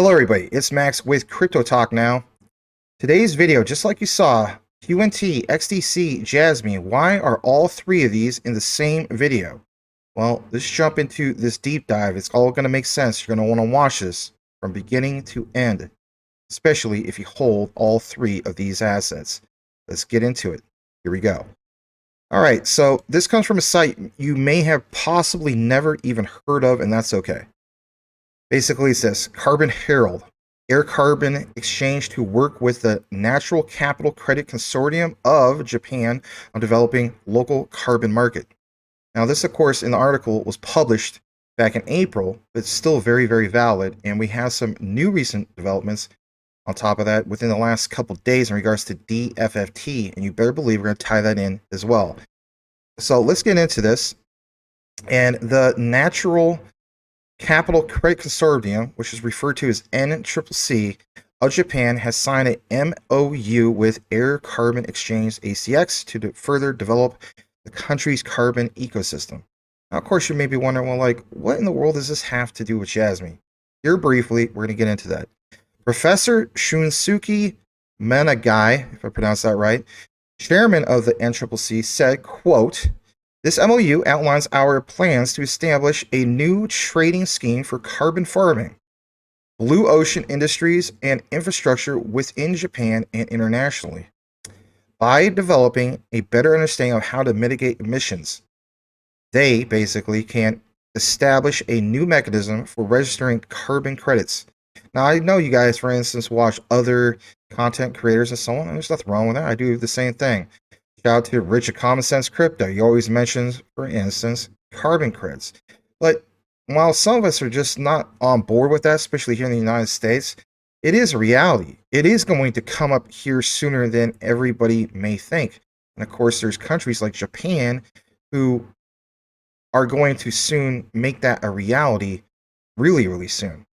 Hello everybody, it's Max with Crypto Talk Now. Today's video, just like you saw, QNT, XDC, Jasmy, why are all three of these in the same video? Well, let's jump into this deep dive. It's all going to make sense. You're going to want to watch this from beginning to end, especially if you hold all three of these assets. Let's get into it. Here we go. All right, so this comes from a site you may have possibly never even heard of, and that's okay. Basically, it says Carbon Herald, Air Carbon Exchange to work with the Natural Capital Credit Consortium of Japan on developing local carbon market. Now, this, of course, in the article was published back in April, but it's still very, very valid. And we have some new recent developments on top of that within the last couple of days in regards to DFFT. And you better believe we're going to tie that in as well. So let's get into this. And the Natural Capital Credit Consortium, which is referred to as NCCC of Japan, has signed an MOU with Air Carbon Exchange ACX to further develop the country's carbon ecosystem. Now, of course, you may be wondering, well, like, what in the world does this have to do with Jasmy? Here, briefly, we're going to get into that. Professor Shunsuke Managai, if I pronounce that right, chairman of the NCCC, said, quote, "This MOU outlines our plans to establish a new trading scheme for carbon farming, blue ocean industries, and infrastructure within Japan and internationally. By developing a better understanding of how to mitigate emissions, they basically can establish a new mechanism for registering carbon credits." Now, I know you guys, for instance, watch other content creators and so on, and there's nothing wrong with that. I do the same thing. Shout out to Rich of Common Sense Crypto. He always mentions, for instance, carbon credits. But while some of us are just not on board with that, especially here in the United States, it is a reality. It is going to come up here sooner than everybody may think. And of course, there's countries like Japan who are going to soon make that a reality really, really soon.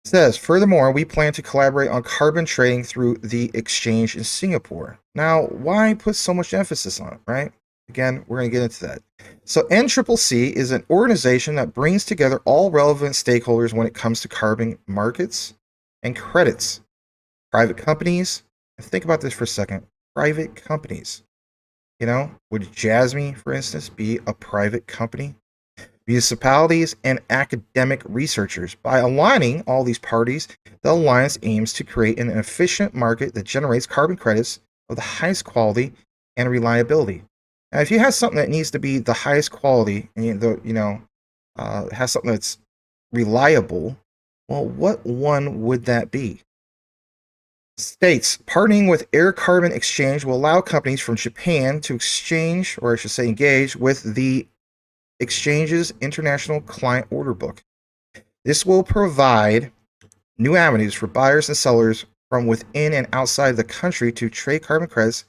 It says, furthermore, we plan to collaborate on carbon trading through the exchange in Singapore. Now, why put so much emphasis on it, right? Again, we're going to get into that. So NCCC is an organization that brings together all relevant stakeholders when it comes to carbon markets and credits. Private companies, and think about this for a second, private companies. You know, would Jasmy, for instance, be a private company? Municipalities, and academic researchers. By aligning all these parties, the alliance aims to create an efficient market that generates carbon credits of the highest quality and reliability. Now, if you have something that needs to be the highest quality and has something that's reliable, well, what one would that be? States partnering with Air Carbon Exchange will allow companies from Japan to exchange, or I should say engage, with the Exchange's international client order book. This will provide new avenues for buyers and sellers from within and outside the country to trade carbon credits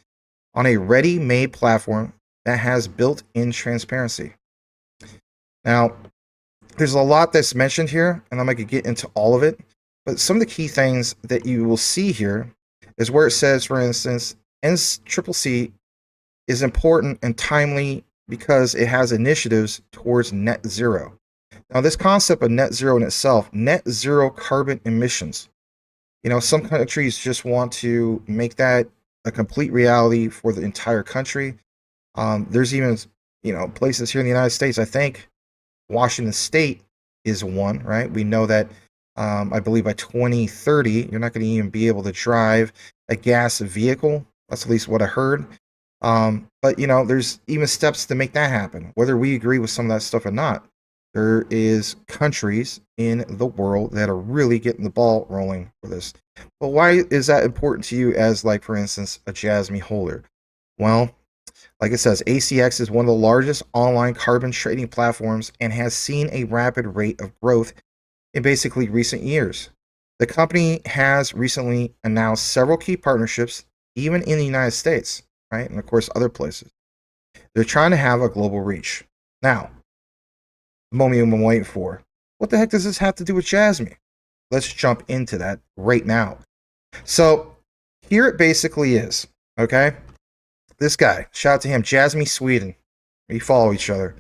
on a ready-made platform that has built-in transparency. Now, there's a lot that's mentioned here, and I'm going to get into all of it, but some of the key things that you will see here is where it says, for instance, NCCC is important and timely because it has initiatives towards net zero. Now, this concept of net zero in itself, net zero carbon emissions, some countries just want to make that a complete reality for the entire country. There's even, places here in the United States, I think Washington State is one, right? We know that, I believe by 2030, you're not going to even be able to drive a gas vehicle. That's at least what I heard. But there's even steps to make that happen, whether we agree with some of that stuff or not. There is countries in the world that are really getting the ball rolling for this. But why is that important to you as, like, for instance, a Jasmy holder? Well, like it says, ACX is one of the largest online carbon trading platforms and has seen a rapid rate of growth in basically recent years. The company has recently announced several key partnerships, even in the United States. Right? And of course, other places. They're trying to have a global reach. Now, the moment I'm waiting for. What the heck does this have to do with Jasmy? Let's jump into that right now. So, here it basically is. Okay? This guy, shout out to him, Jasmy Sweden. We follow each other.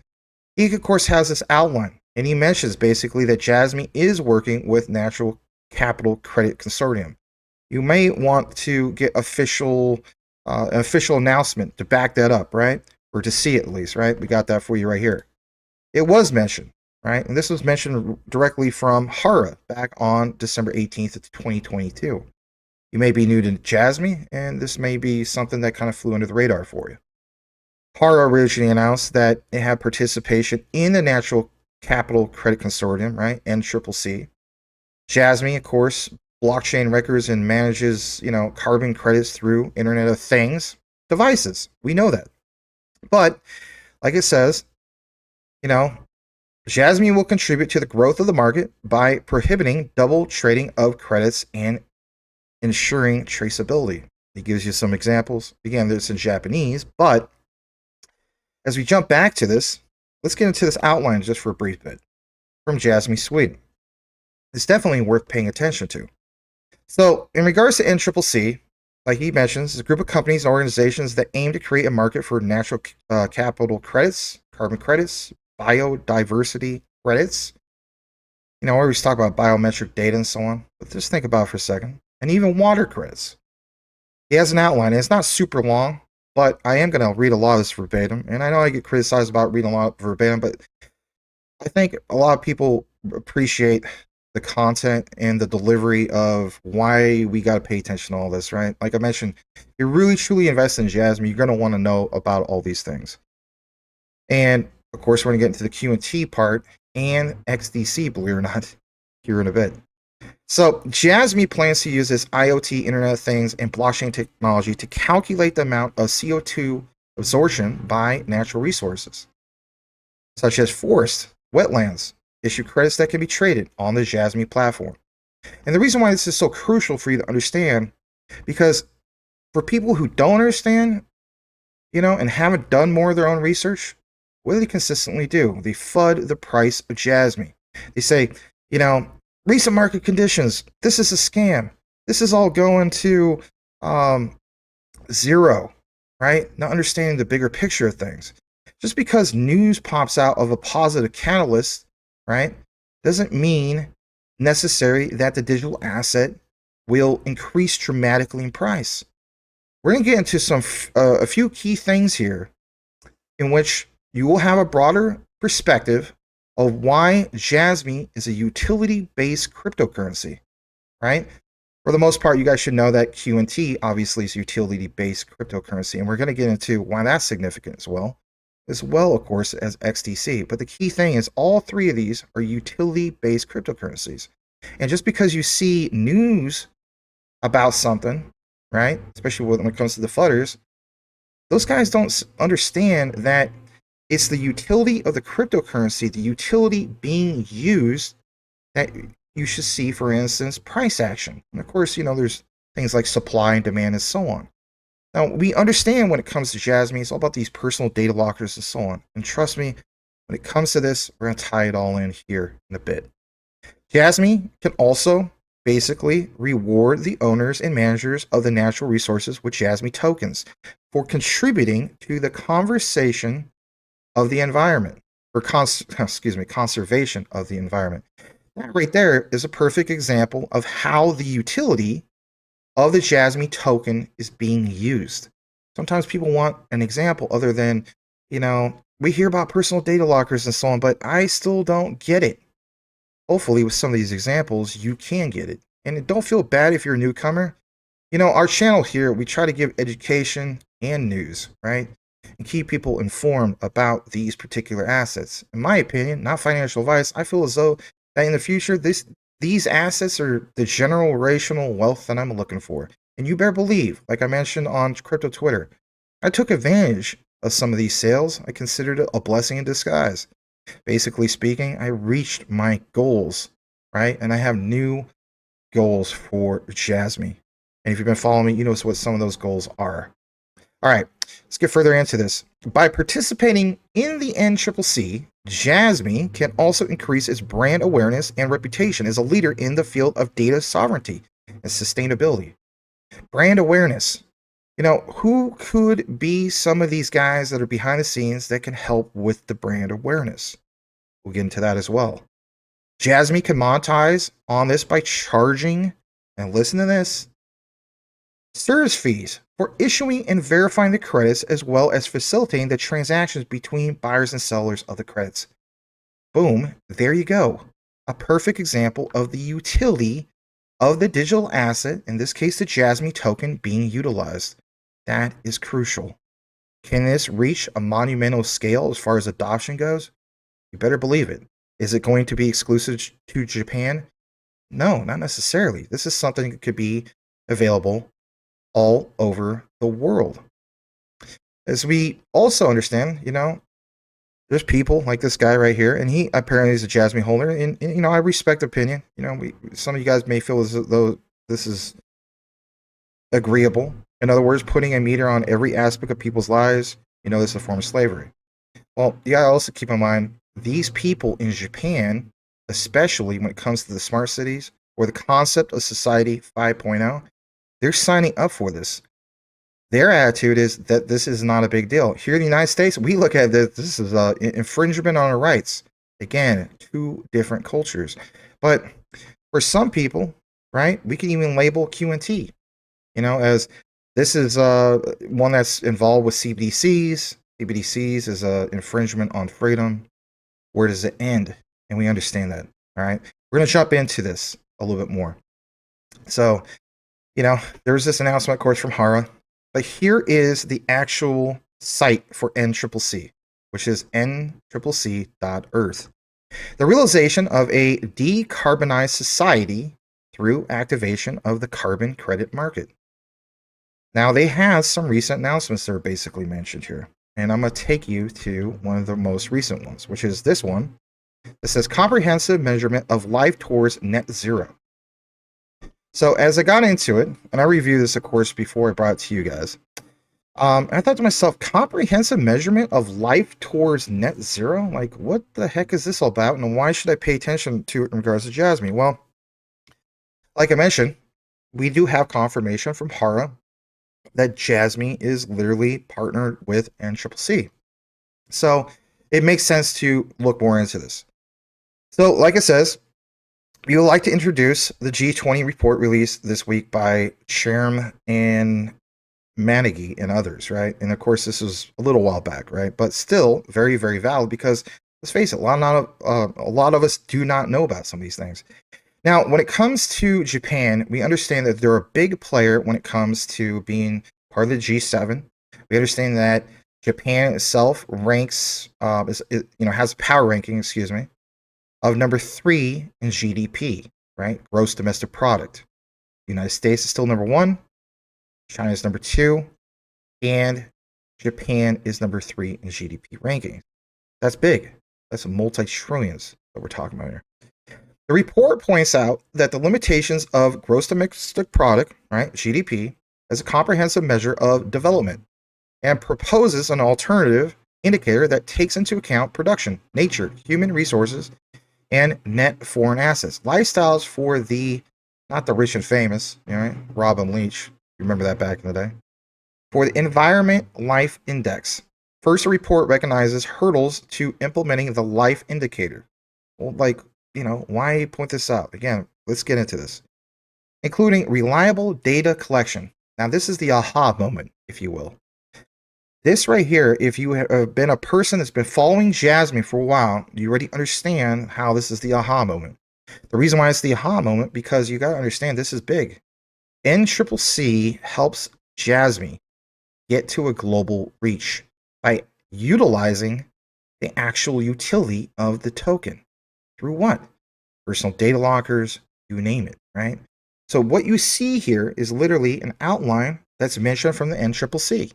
He, of course, has this outline. And he mentions basically that Jasmy is working with Natural Capital Credit Consortium. You may want to get an official announcement to back that up, right? Or to see it at least, right? We got that for you right here. It was mentioned, right? And this was mentioned directly from Hara back on December 18th, 2022. You may be new to Jasmy, and this may be something that kind of flew under the radar for you. Hara originally announced that it had participation in the Natural Capital Credit Consortium, right? NCCC. Jasmy, of course, blockchain records and manages, carbon credits through Internet of Things devices. We know that. But like it says, Jasmy will contribute to the growth of the market by prohibiting double trading of credits and ensuring traceability. He gives you some examples. Again, this in Japanese, but as we jump back to this, let's get into this outline just for a brief bit from Jasmy, Sweden. It's definitely worth paying attention to. So, in regards to NCCC, like he mentions, it's a group of companies and organizations that aim to create a market for natural capital credits, carbon credits, biodiversity credits. I always talk about biometric data and so on, but just think about it for a second. And even water credits. He has an outline, and it's not super long, but I am going to read a lot of this verbatim. And I know I get criticized about reading a lot verbatim, but I think a lot of people appreciate the content and the delivery of why we got to pay attention to all this, right? Like I mentioned, if you really truly invest in Jasmy, you're going to want to know about all these things. And of course, we're going to get into the Q&T part and XDC, believe it or not, here in a bit. So Jasmy plans to use this IoT, Internet of Things, and blockchain technology to calculate the amount of CO2 absorption by natural resources, such as forest, wetlands, issue credits that can be traded on the Jasmy platform. And the reason why this is so crucial for you to understand, because for people who don't understand, and haven't done more of their own research, what do they consistently do? They FUD the price of Jasmy. They say, recent market conditions, this is a scam. This is all going to zero, right? Not understanding the bigger picture of things. Just because news pops out of a positive catalyst, right, doesn't mean necessary that the digital asset will increase dramatically in price. We're going to get into a few key things here in which you will have a broader perspective of why Jasmy is a utility-based cryptocurrency, right? For the most part, you guys should know that Q&T obviously is utility-based cryptocurrency, and we're going to get into why that's significant as well, of course, as XDC. But the key thing is all three of these are utility-based cryptocurrencies. And just because you see news about something, right, especially when it comes to the FUDders, those guys don't understand that it's the utility of the cryptocurrency, the utility being used, that you should see, for instance, price action. And of course, there's things like supply and demand and so on. Now, we understand when it comes to Jasmy, it's all about these personal data lockers and so on. And trust me, when it comes to this, we're going to tie it all in here in a bit. Jasmy can also basically reward the owners and managers of the natural resources with Jasmy tokens for contributing to the conversation of the environment, or conservation of the environment. That right there is a perfect example of how the utility of the Jasmy token is being used. Sometimes people want an example other than, we hear about personal data lockers and so on, but I still don't get it. Hopefully with some of these examples, you can get it. And don't feel bad if you're a newcomer. Our channel here, we try to give education and news, right? And keep people informed about these particular assets. In my opinion, not financial advice, I feel as though that in the future, these assets are the generational wealth that I'm looking for. And you better believe, like I mentioned on crypto Twitter, I took advantage of some of these sales. I considered it a blessing in disguise. Basically speaking, I reached my goals, right? And I have new goals for Jasmy. And if you've been following me, you know what some of those goals are. All right, let's get further into this. By participating in the NCCC, Jasmy can also increase its brand awareness and reputation as a leader in the field of data sovereignty and sustainability. Brand awareness. Who could be some of these guys that are behind the scenes that can help with the brand awareness? We'll get into that as well. Jasmy can monetize on this by charging, and listen to this, service fees for issuing and verifying the credits, as well as facilitating the transactions between buyers and sellers of the credits. Boom, there you go. A perfect example of the utility of the digital asset, in this case the Jasmy token, being utilized. That is crucial. Can this reach a monumental scale as far as adoption goes? You better believe it. Is it going to be exclusive to Japan? No, not necessarily. This is something that could be available all over the world. As we also understand, there's people like this guy right here, and he apparently is a Jasmy holder, and I respect opinion. Some of you guys may feel as though this is agreeable. In other words, putting a meter on every aspect of people's lives, this is a form of slavery. Well, you gotta also keep in mind, these people in Japan, especially when it comes to the smart cities or the concept of Society 5.0, they're signing up for this. Their attitude is that this is not a big deal. Here in the United States, we look at this as an infringement on our rights. Again, two different cultures. But for some people, right, we can even label QNT, as this is one that's involved with CBDCs. CBDCs is an infringement on freedom. Where does it end? And we understand that, all right? We're going to jump into this a little bit more. So, there's this announcement, of course, from Hara. But here is the actual site for NCCC, which is nccc.earth. The realization of a decarbonized society through activation of the carbon credit market. Now, they have some recent announcements that are basically mentioned here. And I'm going to take you to one of the most recent ones, which is this one. It says comprehensive measurement of life towards net zero. So as I got into it, and I reviewed this, of course, before I brought it to you guys, I thought to myself, comprehensive measurement of life towards net zero? Like, what the heck is this all about, and why should I pay attention to it in regards to Jasmy? Well, like I mentioned, we do have confirmation from Hara that Jasmy is literally partnered with NCCC. So it makes sense to look more into this. So, like it says, we would like to introduce the G20 report released this week by Sherm and Manigi and others, right? And of course, this was a little while back, right? But still very, very valid because, let's face it, a lot of us do not know about some of these things. Now, when it comes to Japan, we understand that they're a big player when it comes to being part of the G7. We understand that Japan itself ranks, has a power ranking, of number 3 in GDP, right? Gross domestic product. The United States is still number 1. China is number 2. And Japan is number 3 in GDP ranking. That's big. That's multi-trillions that we're talking about here. The report points out that the limitations of gross domestic product, right, GDP, as a comprehensive measure of development, and proposes an alternative indicator that takes into account production, nature, human resources, and net foreign assets. Lifestyles for not the rich and famous, right? Robin Leach, remember that back in the day. For the Environment Life Index, first the report recognizes hurdles to implementing the life indicator. Well, why point this out? Again, let's get into this. Including reliable data collection. Now, this is the aha moment, if you will. This right here, if you have been a person that's been following Jasmy for a while, you already understand how this is the aha moment. The reason why it's the aha moment, because you got to understand this is big. NCCC helps Jasmy get to a global reach by utilizing the actual utility of the token. Through what? Personal data lockers, you name it, right? So what you see here is literally an outline that's mentioned from the NCCC.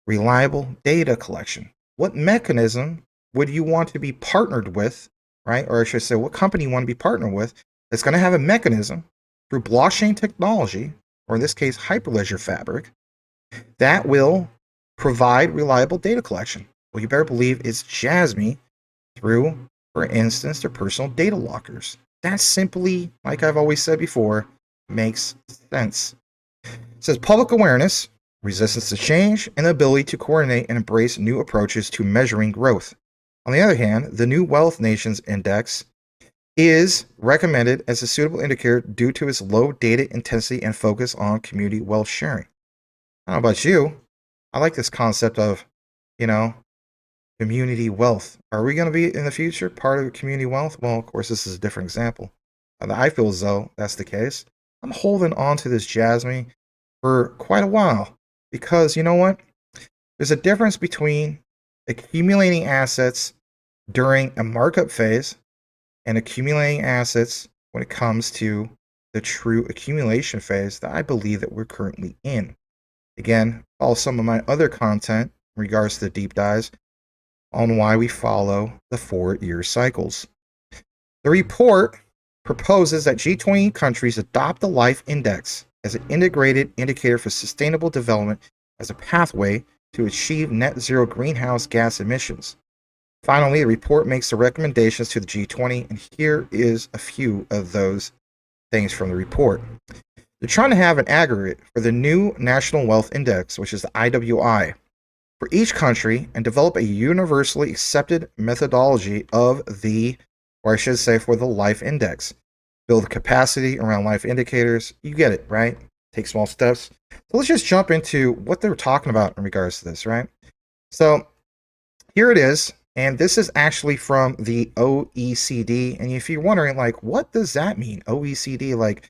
Reliable data collection. What mechanism would you want to be partnered with, right? Or I should say, what company you want to be partnered with that's going to have a mechanism through blockchain technology, or in this case, Hyperledger Fabric, that will provide reliable data collection? Well, you better believe it's Jasmy through, for instance, their personal data lockers. That simply, like I've always said before, makes sense. It says public awareness, resistance to change, and the ability to coordinate and embrace new approaches to measuring growth. On the other hand, the New Wealth Nations Index is recommended as a suitable indicator due to its low data intensity and focus on community wealth sharing. I don't know about you. I like this concept of, you know, community wealth. Are we going to be in the future part of community wealth? Well, of course, this is a different example. I feel as though that's the case. I'm holding on to this Jasmy for quite a while because you know what? There's a difference between accumulating assets during a markup phase and accumulating assets when it comes to the true accumulation phase that I believe that we're currently in. Again, follow some of my other content in regards to the deep dives on why we follow the 4-year cycles. The report proposes that G20 countries adopt the Life Index as an integrated indicator for sustainable development as a pathway to achieve net zero greenhouse gas emissions. Finally, the report makes the recommendations to the G20, and here is a few of those things from the report. They're trying to have an aggregate for the new National Wealth Index, which is the IWI, for each country and develop a universally accepted methodology of the, or I should say, for the Life Index. Build capacity around life indicators. You get it, right? Take small steps. So let's just jump into what they're talking about in regards to this, right? So here it is. And this is actually from the OECD. And if you're wondering, like, what does that mean? OECD, like,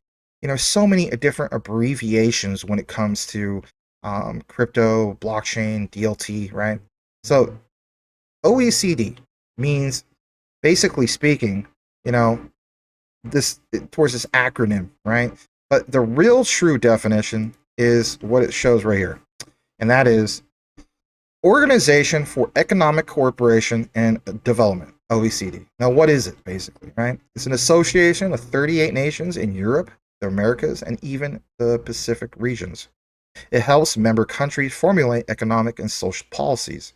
so many different abbreviations when it comes to crypto, blockchain, DLT, right? So OECD means, basically speaking, this towards this acronym, right? But the real true definition is what it shows right here. And that is Organization for Economic Cooperation and Development, OECD. Now, what is it, basically, right? It's an association of 38 nations in Europe, the Americas, and even the Pacific regions. It helps member countries formulate economic and social policies.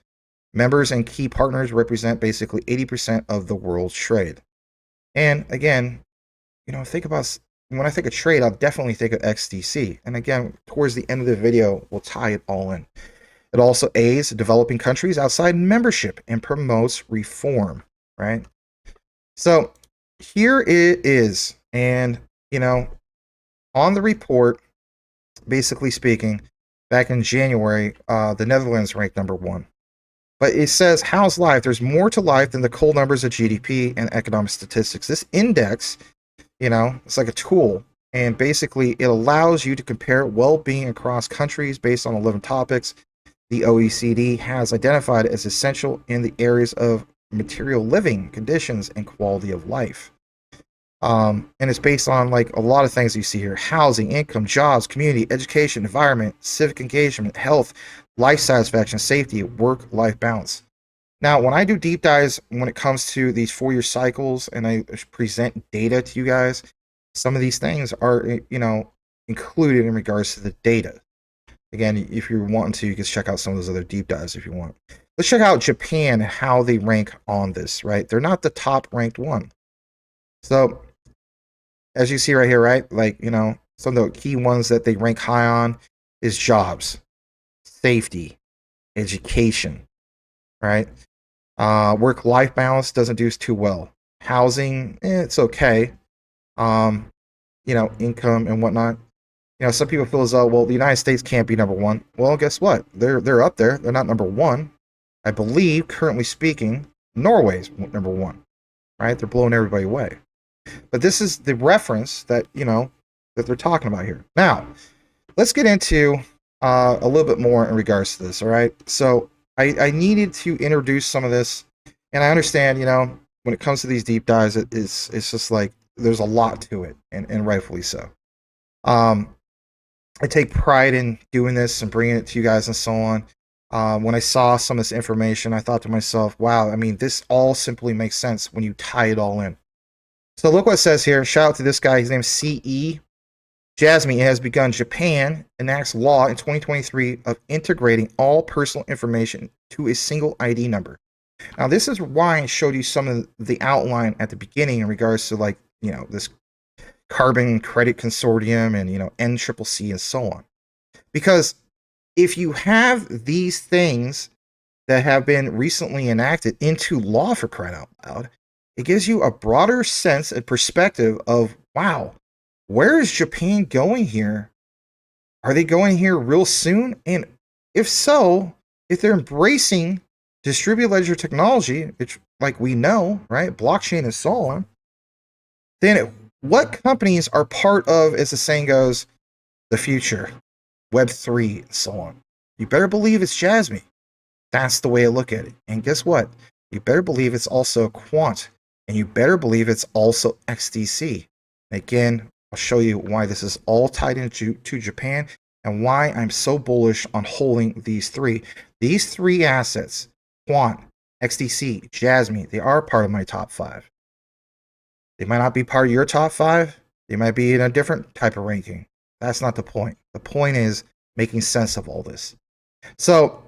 Members and key partners represent basically 80% of the world's trade. And again, think about, when I think of trade, I'll definitely think of XDC. And again, towards the end of the video, we'll tie it all in. It also aids developing countries outside membership and promotes reform, right? So here it is. And, on the report, basically speaking, back in January, the Netherlands ranked number 1. But it says, how's life? There's more to life than the cold numbers of GDP and economic statistics. This index, it's like a tool. And basically, it allows you to compare well-being across countries based on 11 topics the OECD has identified as essential in the areas of material living conditions and quality of life. And it's based on like a lot of things you see here: housing, income, jobs, community, education, environment, civic engagement, health, life satisfaction, safety, work-life balance. Now, when I do deep dives when it comes to these 4-year cycles and I present data to you guys, some of these things are, included in regards to the data. Again, if you're wanting to, you can check out some of those other deep dives if you want. Let's check out Japan, how they rank on this, right? They're not the top ranked one. So, as you see right here, right? Like, some of the key ones that they rank high on is jobs, safety, education, right? Work-life balance doesn't do too well. Housing, it's okay. Income and whatnot. Some people feel as though, well, the United States can't be number 1. Well, guess what? They're up there. They're not number 1. I believe, currently speaking, Norway's number 1. Right? They're blowing everybody away. But this is the reference that that they're talking about here. Now, let's get into a little bit more in regards to this. All right. So I needed to introduce some of this, and I understand, when it comes to these deep dives, it's just like there's a lot to it, and rightfully so. I take pride in doing this and bringing it to you guys and so on. When I saw some of this information, I thought to myself, wow, I mean, this all simply makes sense when you tie it all in. So look what it says here. Shout out to this guy. His name is C.E. Jasmy has begun. Japan enacts law in 2023 of integrating all personal information to a single ID number. Now, this is why I showed you some of the outline at the beginning in regards to, like, this Carbon Credit Consortium and, NCCC and so on. Because if you have these things that have been recently enacted into law, for crying out loud, It gives you a broader sense and perspective of, wow, where is Japan going here? Are they going here real soon? And if so, if they're embracing distributed ledger technology, which, like we know, right, blockchain and so on, then what companies are part of, as the saying goes, the future, Web3, and so on? You better believe it's Jasmy. That's the way I look at it. And guess what? You better believe it's also Quant, and you better believe it's also XDC. And again, I'll show you why this is all tied into Japan and why I'm so bullish on holding these three. These three assets, Quant, XDC, Jasmy, they are part of my top 5. They might not be part of your top 5. They might be in a different type of ranking. That's not the point. The point is making sense of all this. So,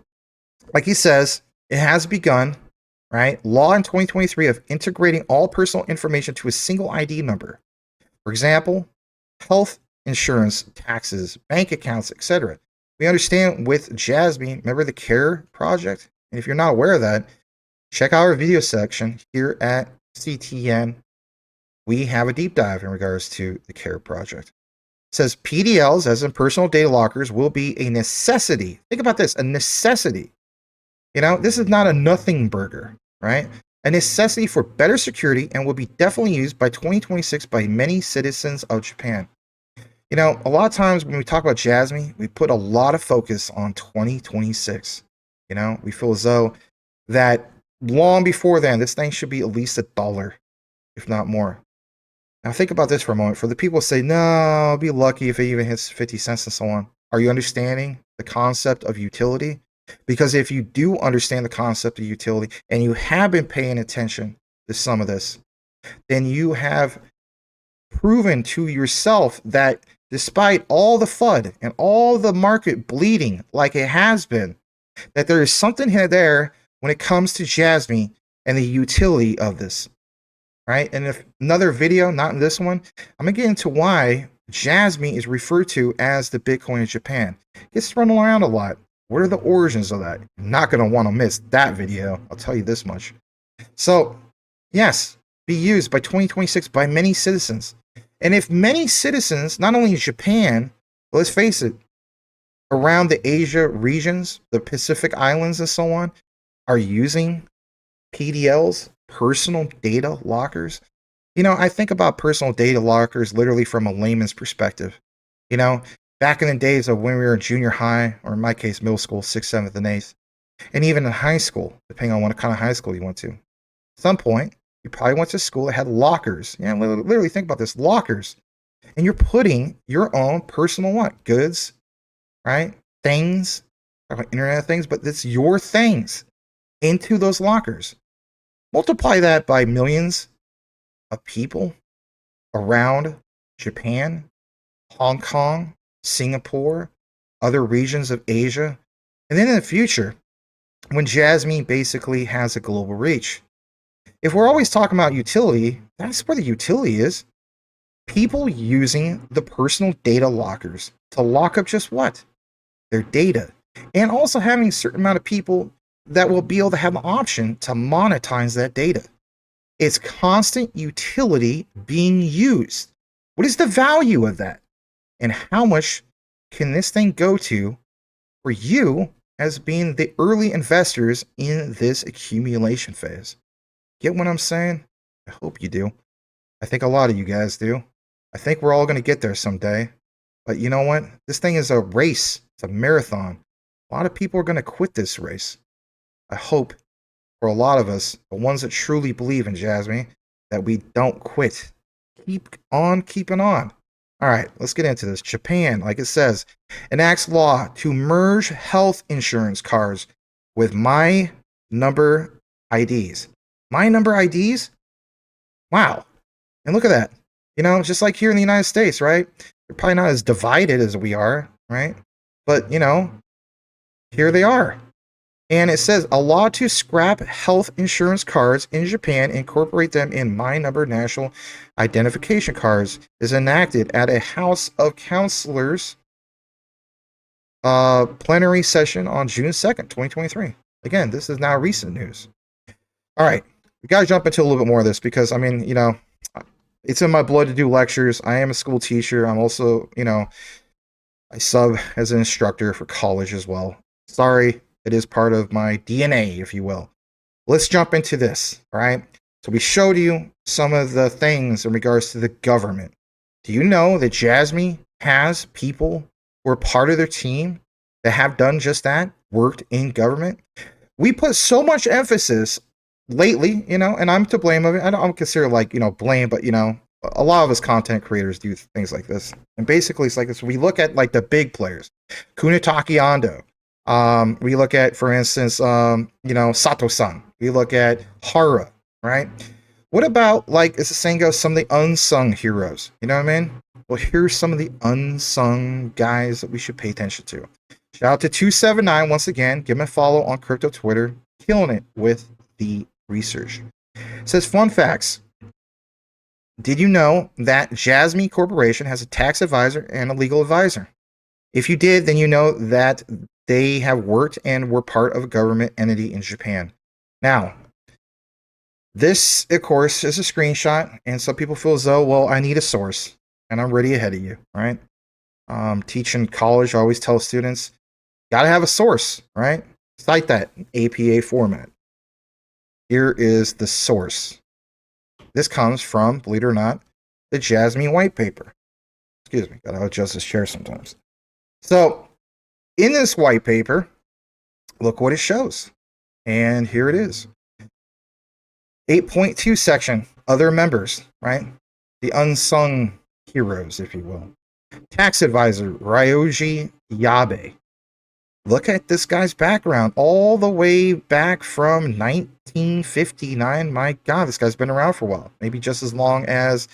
like he says, it has begun, right? Law in 2023 of integrating all personal information to a single ID number. For example, health insurance, taxes, bank accounts, etc. We understand with Jasmy, remember the CARE project? And if you're not aware of that, check out our video section here at CTN. We have a deep dive in regards to the CARE project. It says PDLs, as in personal data lockers, will be a necessity. Think about this, a necessity. You know, this is not a nothing burger, right? A necessity for better security and will be definitely used by 2026 by many citizens of Japan. You know, a lot of times when we talk about Jasmy, we put a lot of focus on 2026. You know, we feel as though that long before then, this thing should be at least $1, if not more. Now think about this for a moment. For the people who say, no, I'll be lucky if it even hits 50 cents and so on. Are you understanding the concept of utility? Because if you do understand the concept of utility and you have been paying attention to some of this, then you have proven to yourself that despite all the FUD and all the market bleeding like it has been, that there is something here there when it comes to Jasmy and the utility of this, right? And if another video, not in this one, I'm going to get into why Jasmy is referred to as the Bitcoin of Japan. It gets thrown around a lot. What are the origins of that? You're not going to want to miss that video. I'll tell you this much. So, yes, be used by 2026 by many citizens. And if many citizens, not only in Japan, but let's face it, around the Asia regions, the Pacific Islands and so on, are using PDLs, personal data lockers. You know, I think about personal data lockers literally from a layman's perspective. You know, back in the days of when we were in junior high, or in my case, middle school, 6th, 7th, and 8th, and even in high school, depending on what kind of high school you went to. At some point, you probably went to school that had lockers. Yeah, literally think about this, lockers. And you're putting your own personal what? Goods, right? Things, Internet of Things, but it's your things into those lockers. Multiply that by millions of people around Japan, Hong Kong, Singapore, other regions of Asia. And then in the future, when Jasmy basically has a global reach. If we're always talking about utility, that's where the utility is. People using the personal data lockers to lock up just what? Their data. And also having a certain amount of people that will be able to have the option to monetize that data. It's constant utility being used. What is the value of that? And how much can this thing go to for you as being the early investors in this accumulation phase? Get what I'm saying? I hope you do. I think a lot of you guys do. I think we're all going to get there someday. But you know what? This thing is a race. It's a marathon. A lot of people are going to quit this race. I hope for a lot of us, the ones that truly believe in Jasmy, that we don't quit. Keep on keeping on. All right, let's get into this. Japan, like it says, enacts law to merge health insurance cards with My Number IDs. My Number IDs? Wow. And look at that. You know, just like here in the United States, right? They're probably not as divided as we are, right? But, you know, here they are. And it says a law to scrap health insurance cards in Japan, incorporate them in My Number national identification cards, is enacted at a House of Councilors plenary session on June 2nd, 2023. Again, this is now recent news. All right, we got to jump into a little bit more of this because, I mean, you know, it's in my blood to do lectures. I am a school teacher. I'm also, you know, I sub as an instructor for college as well. Sorry, it is part of my DNA, if you will. Let's jump into this, all right? So we showed you some of the things in regards to the government. Do you know that Jasmy has people who are part of their team that have done just that, worked in government? We put so much emphasis lately, you know, and I'm to blame of it. I don't consider like, you know, blame, but you know, a lot of us content creators do things like this. And basically it's like this. We look at like the big players, Kunitake Ando. We look at, for instance, you know, Sato-san. We look at Hara, right? What about, like, as the saying goes, some of the unsung heroes? You know what I mean? Well, here's some of the unsung guys that we should pay attention to. Shout out to 279 once again. Give him a follow on crypto Twitter. Killing it with the research. It says, fun facts. Did you know that Jasmy Corporation has a tax advisor and a legal advisor? If you did, then you know that they have worked and were part of a government entity in Japan. Now, this, of course, is a screenshot, and some people feel as though, well, I need a source, and I'm ready ahead of you, right? Teaching college, I always tell students, gotta have a source, right? Cite that in APA format. Here is the source. This comes from, believe it or not, the Jasmy white paper. Excuse me, gotta adjust this chair sometimes. So, in this white paper, look what it shows. And here it is. 8.2 section, other members, right? The unsung heroes, if you will. Tax advisor, Ryoji Yabe. Look at this guy's background, all the way back from 1959. My God, this guy's been around for a while. Maybe just as long as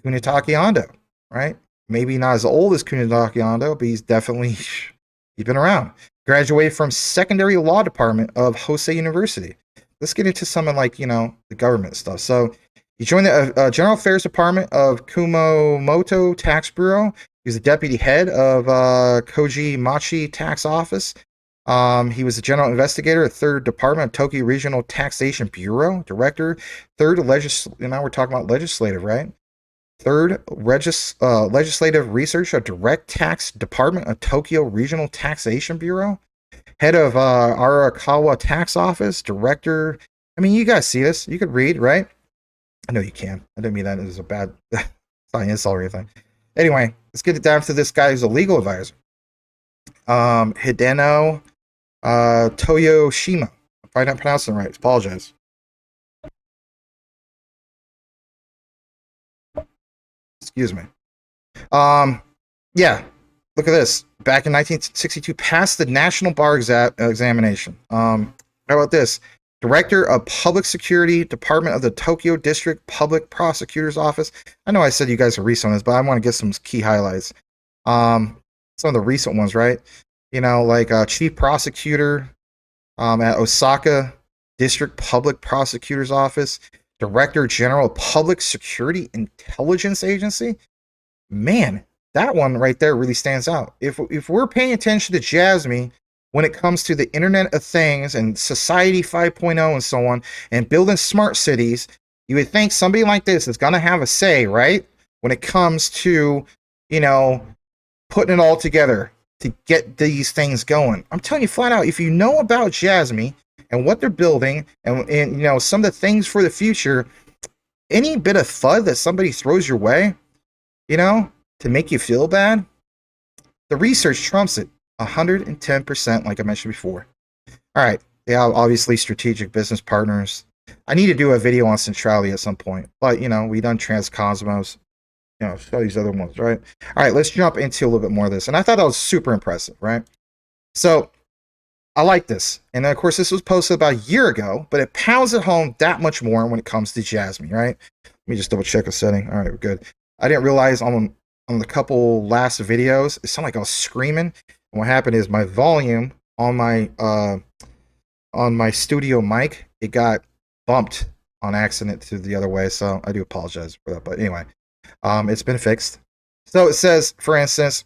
Kunitake Ando, right? Maybe not as old as Kunitake Ando, but he's been around. Graduated from secondary law department of Hosei University. Let's get into some of, like, you know, the government stuff. So he joined the General Affairs Department of Kumamoto Tax Bureau. He was the deputy head of Koji Machi Tax Office. He was the general investigator at 3rd Department of Tokyo Regional Taxation Bureau, director, 3rd now we're talking about legislative, right? 3rd Legislative Research of Direct Tax Department of Tokyo Regional Taxation Bureau, head of Arakawa Tax Office, director. I mean, you guys see this. You could read, right? I know you can. I didn't mean that as a bad insult or anything. Anyway, let's get it down to this guy who's a legal advisor. Hideno Toyoshima. If I'm not pronouncing it right, apologize. Excuse me. Yeah, look at this. Back in 1962, passed the National Bar examination. How about this? Director of Public Security, Department of the Tokyo District Public Prosecutor's Office. I know I said you guys are recent on this, but I want to get some key highlights. Some of the recent ones, right? You know, like Chief Prosecutor at Osaka District Public Prosecutor's Office, Director General of Public Security Intelligence Agency. Man, that one right there really stands out. If we're paying attention to Jasmy when it comes to the Internet of Things and Society 5.0 and so on, and building smart cities, you would think somebody like this is going to have a say, right? When it comes to, you know, putting it all together to get these things going. I'm telling you flat out, if you know about Jasmy and what they're building and you know, some of the things for the future, any bit of FUD that somebody throws your way, you know, to make you feel bad, the research trumps it 110%, like I mentioned before. All right, yeah, obviously strategic business partners. I need to do a video on centrality at some point, but you know, we done Transcosmos, you know, show these other ones, right? All right, let's jump into a little bit more of this, and I thought that was super impressive, right? So I like this, and then, of course, this was posted about a year ago, but it pounds it home that much more when it comes to Jasmy, right? Let me just double check a setting. All right, we're good. I didn't realize on the couple last videos, it sounded like I was screaming. And what happened is my volume on my studio mic, it got bumped on accident to the other way, so I do apologize for that. But anyway, it's been fixed. So it says, for instance,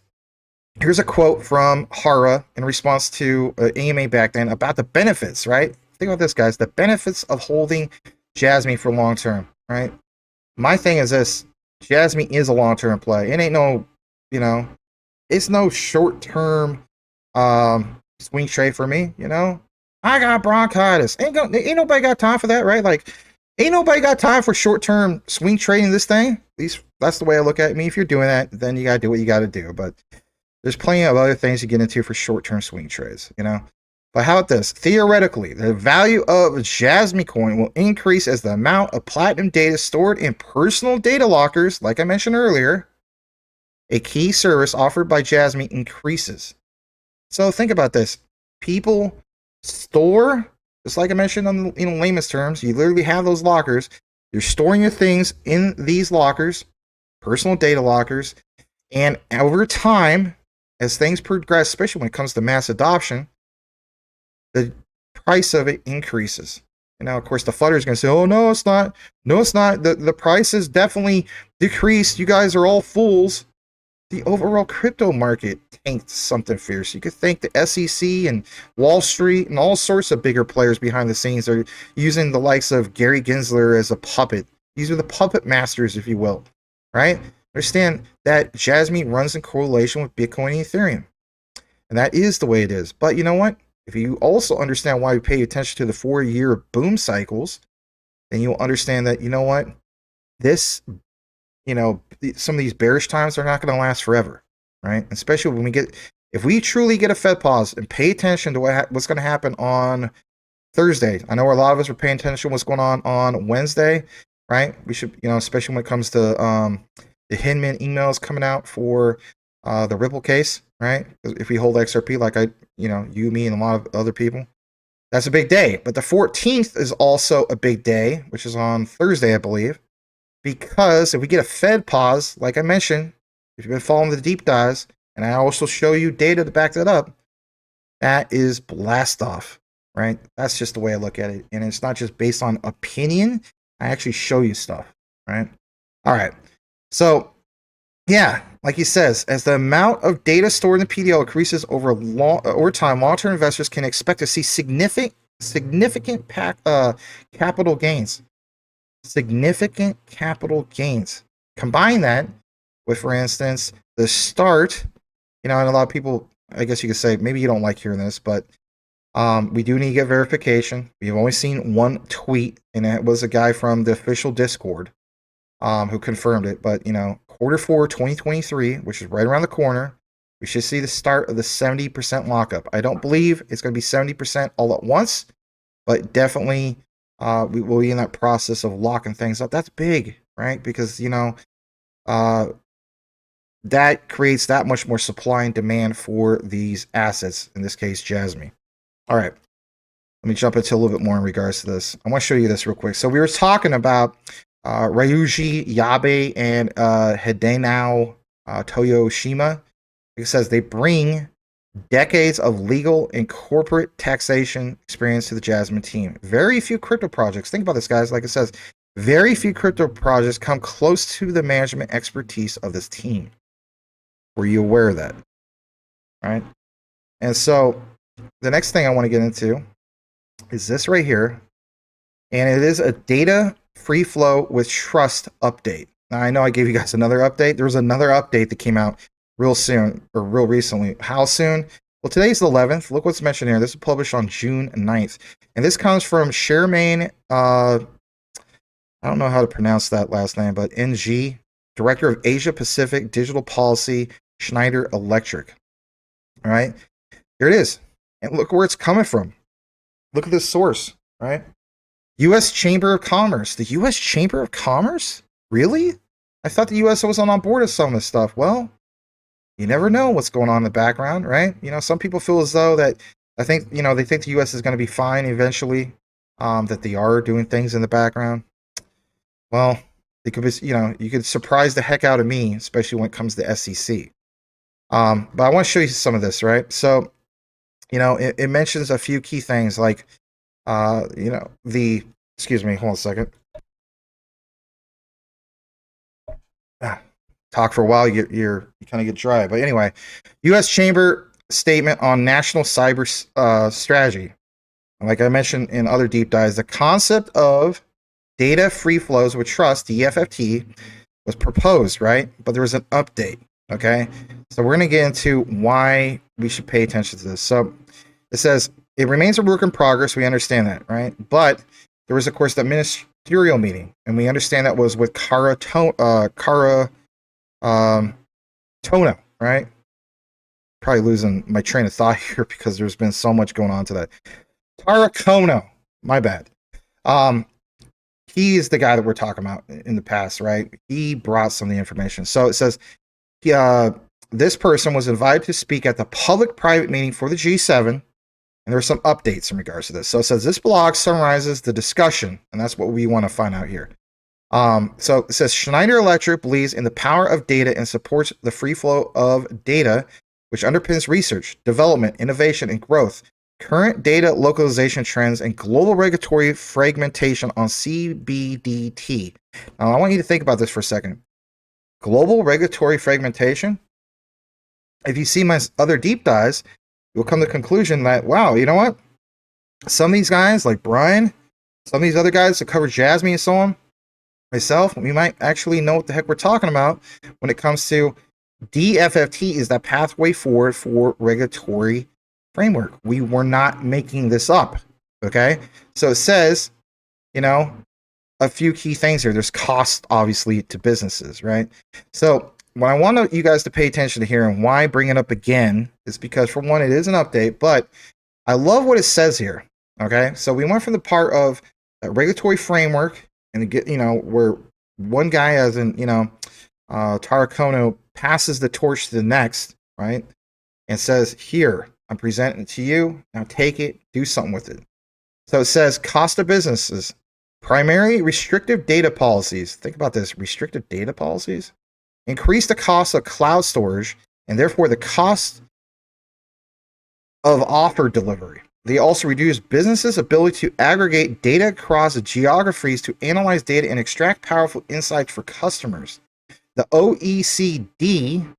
here's a quote from Hara in response to AMA back then about the benefits, right? Think about this, guys. The benefits of holding Jasmy for long term, right? My thing is this: Jasmy is a long term play. It ain't no, you know, it's no short term swing trade for me. I got bronchitis. Ain't nobody got time for that, right? Like, ain't nobody got time for short term swing trading this thing. At least that's the way I look at it. If you're doing that, then you gotta do what you gotta do. But there's plenty of other things to get into for short term swing trades. But how about this? Theoretically, the value of Jasmy coin will increase as the amount of platinum data stored in personal data lockers, like I mentioned earlier, a key service offered by Jasmy, increases. So think about this. People store, just like I mentioned in layman's terms, you literally have those lockers. You're storing your things in these lockers, personal data lockers, and over time, as things progress, especially when it comes to mass adoption, the price of it increases. And now, of course, the flutter's going to say, oh, no, it's not. No, it's not. The price has definitely decreased. You guys are all fools. The overall crypto market tanked something fierce. You could think the SEC and Wall Street and all sorts of bigger players behind the scenes are using the likes of Gary Gensler as a puppet. These are the puppet masters, if you will, right? Understand that Jasmy runs in correlation with Bitcoin and Ethereum. And that is the way it is. But you know what? If you also understand why we pay attention to the 4-year boom cycles, then you'll understand that, you know what? This, some of these bearish times are not going to last forever, right? Especially when if we truly get a Fed pause and pay attention to what's going to happen on Thursday. I know a lot of us are paying attention to what's going on Wednesday, right? We should, especially when it comes to the Hinman emails coming out for the Ripple case, right? If we hold XRP, like you, me, and a lot of other people, that's a big day. But the 14th is also a big day, which is on Thursday, I believe, because if we get a Fed pause, like I mentioned, if you've been following the deep dives, and I also show you data to back that up, that is blast off, right? That's just the way I look at it. And it's not just based on opinion. I actually show you stuff, right? All right. So, yeah, like he says, as the amount of data stored in the PDL increases over time, long-term investors can expect to see significant capital gains. Significant capital gains. Combine that with, for instance, the start. And a lot of people, I guess you could say, maybe you don't like hearing this, but we do need to get verification. We've only seen one tweet, and it was a guy from the official Discord who confirmed it. But, Q4 2023, which is right around the corner, we should see the start of the 70% lockup. I don't believe it's going to be 70% all at once, but definitely we will be in that process of locking things up. That's big, right? Because, that creates that much more supply and demand for these assets, in this case, Jasmy. All right. Let me jump into a little bit more in regards to this. I want to show you this real quick. So we were talking about Ryuji Yabe and Hidenao Toyoshima. It says they bring decades of legal and corporate taxation experience to the Jasmy team. Very few crypto projects. Think about this, guys. Like it says, very few crypto projects come close to the management expertise of this team. Were you aware of that? All right. And so the next thing I want to get into is this right here. And it is a data free flow with trust update. Now, I know I gave you guys another update. There was another update that came out real soon, or real recently. How soon? Well, today's the 11th. Look what's mentioned here. This is published on June 9th. And this comes from Charmaine, I don't know how to pronounce that last name, but NG, Director of Asia Pacific Digital Policy, Schneider Electric. All right. Here it is. And look where it's coming from. Look at this source, right? U.S. Chamber of Commerce. The U.S. Chamber of Commerce? Really? I thought the U.S. wasn't on board with some of this stuff. Well, you never know what's going on in the background, right? Some people feel as though that they think the U.S. is going to be fine eventually, that they are doing things in the background. Well, it could be, you could surprise the heck out of me, especially when it comes to SEC. But I want to show you some of this, right? So, it mentions a few key things like, excuse me, hold on a second. Talk for a while, you kind of get dry. But anyway, U.S. Chamber statement on national cyber strategy. Like I mentioned in other deep dives, the concept of data free flows with trust, DFFT, was proposed, right? But there was an update, okay? So we're going to get into why we should pay attention to this. So it says, it remains a work in progress. We understand that, right? But there was, of course, the ministerial meeting, and we understand that was with Tono, right? Probably losing my train of thought here because there's been so much going on to that. Tarakono, my bad. He is the guy that we're talking about in the past, right? He brought some of the information. So it says, this person was invited to speak at the public-private meeting for the G7, and there are some updates in regards to this. So it says, this blog summarizes the discussion, and that's what we want to find out here. So it says, Schneider Electric believes in the power of data and supports the free flow of data, which underpins research, development, innovation, and growth. Current data localization trends and global regulatory fragmentation on CBDT. Now, I want you to think about this for a second. Global regulatory fragmentation. If you see my other deep dives, you'll come to the conclusion that, wow, you know what? Some of these guys, like Brian, some of these other guys that cover Jasmy and so on, myself, we might actually know what the heck we're talking about when it comes to DFFT is that pathway forward for regulatory framework. We were not making this up, okay? So it says, you know, a few key things here. There's cost, obviously, to businesses, right? So what I want you guys to pay attention to here and why bring it up again is because, for one, it is an update, but I love what it says here, okay? So we went from the part of a regulatory framework and, you know, where one guy, as in, you know, Tarakono, passes the torch to the next, right? And says, here, I'm presenting it to you. Now take it, do something with it. So it says, cost of businesses, primarily restrictive data policies. Think about this, restrictive data policies. Increase the cost of cloud storage and therefore the cost of offer delivery. They also reduce businesses' ability to aggregate data across geographies to analyze data and extract powerful insights for customers. The OECD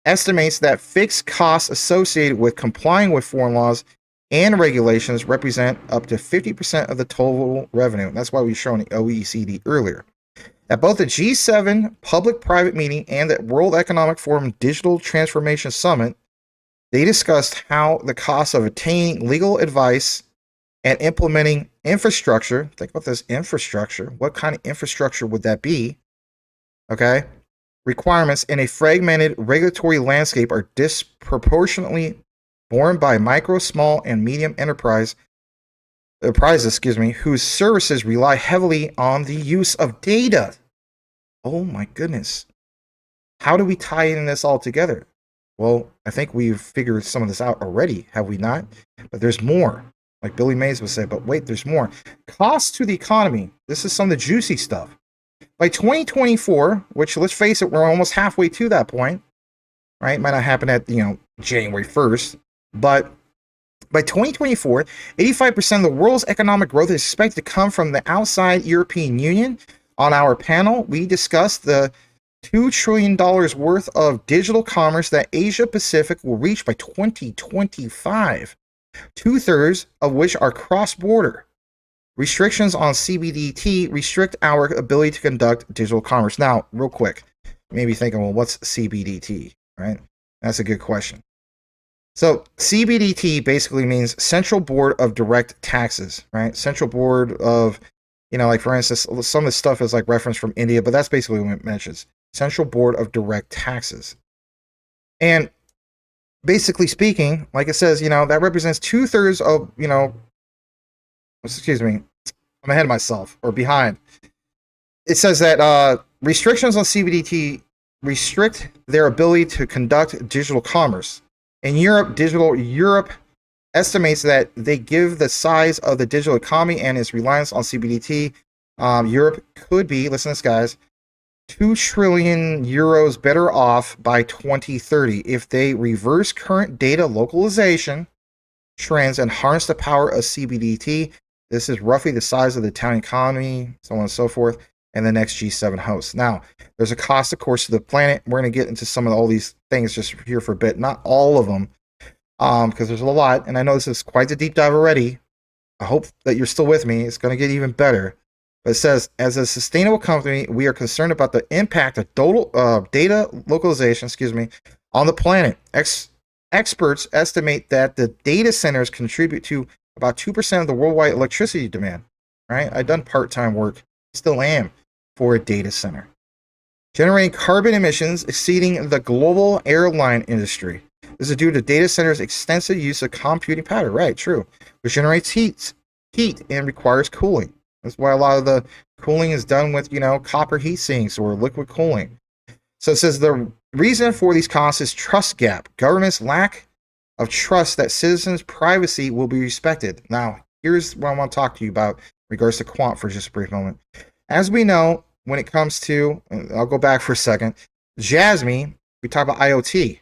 estimates that fixed costs associated with complying with foreign laws and regulations represent up to 50% of the total revenue. That's why we were showing the OECD earlier. At both the G7 public-private meeting and the World Economic Forum Digital Transformation Summit, they discussed how the cost of obtaining legal advice and implementing infrastructure, think about this infrastructure, what kind of infrastructure would that be? Okay, requirements in a fragmented regulatory landscape are disproportionately borne by micro, small, and medium enterprises, whose services rely heavily on the use of data. Oh my goodness. How do we tie in this all together? Well, I think we've figured some of this out already, have we not? But there's more, like Billy Mays would say, but wait, there's more. Costs to the economy. This is some of the juicy stuff. By 2024, which, let's face it, we're almost halfway to that point, right? Might not happen at, you know, January 1st, but by 2024, 85% of the world's economic growth is expected to come from the outside European Union. On our panel, we discussed the $2 trillion worth of digital commerce that Asia Pacific will reach by 2025, 2/3 of which are cross-border. Restrictions on CBDT restrict our ability to conduct digital commerce. Now, real quick, you may be thinking, well, what's CBDT, right? That's a good question. So CBDT basically means Central Board of Direct Taxes, right? Central Board of, you know, like for instance, some of the stuff is like reference from India, but that's basically what it mentions. Central Board of Direct Taxes. And basically speaking, like it says, you know, that represents 2/3 of, you know, excuse me, I'm ahead of myself or behind. It says that restrictions on CBDT restrict their ability to conduct digital commerce. In Europe estimates that they give the size of the digital economy and its reliance on CBDT. Europe could be, listen to this, guys, 2 trillion euros better off by 2030 if they reverse current data localization trends and harness the power of CBDT. This is roughly the size of the Italian economy, so on and so forth, and the next G7 host. Now, there's a cost, of course, to the planet. We're going to get into some of all these things just here for a bit. Not all of them, because there's a lot, and I know this is quite a deep dive already. I hope that you're still with me. It's going to get even better. But it says, as a sustainable company, we are concerned about the impact of data localization, on the planet. Experts estimate that the data centers contribute to about 2% of the worldwide electricity demand. Right? I've done part-time work, still am, for a data center, generating carbon emissions exceeding the global airline industry. This is due to data centers' extensive use of computing power. Right, true, which generates heat and requires cooling. That's why a lot of the cooling is done with, copper heat sinks or liquid cooling. So it says the reason for these costs is trust gap. Government's lack of trust that citizens' privacy will be respected. Now, here's what I want to talk to you about in regards to Quant for just a brief moment. As we know, when it comes to, I'll go back for a second, Jasmy, we talk about IoT.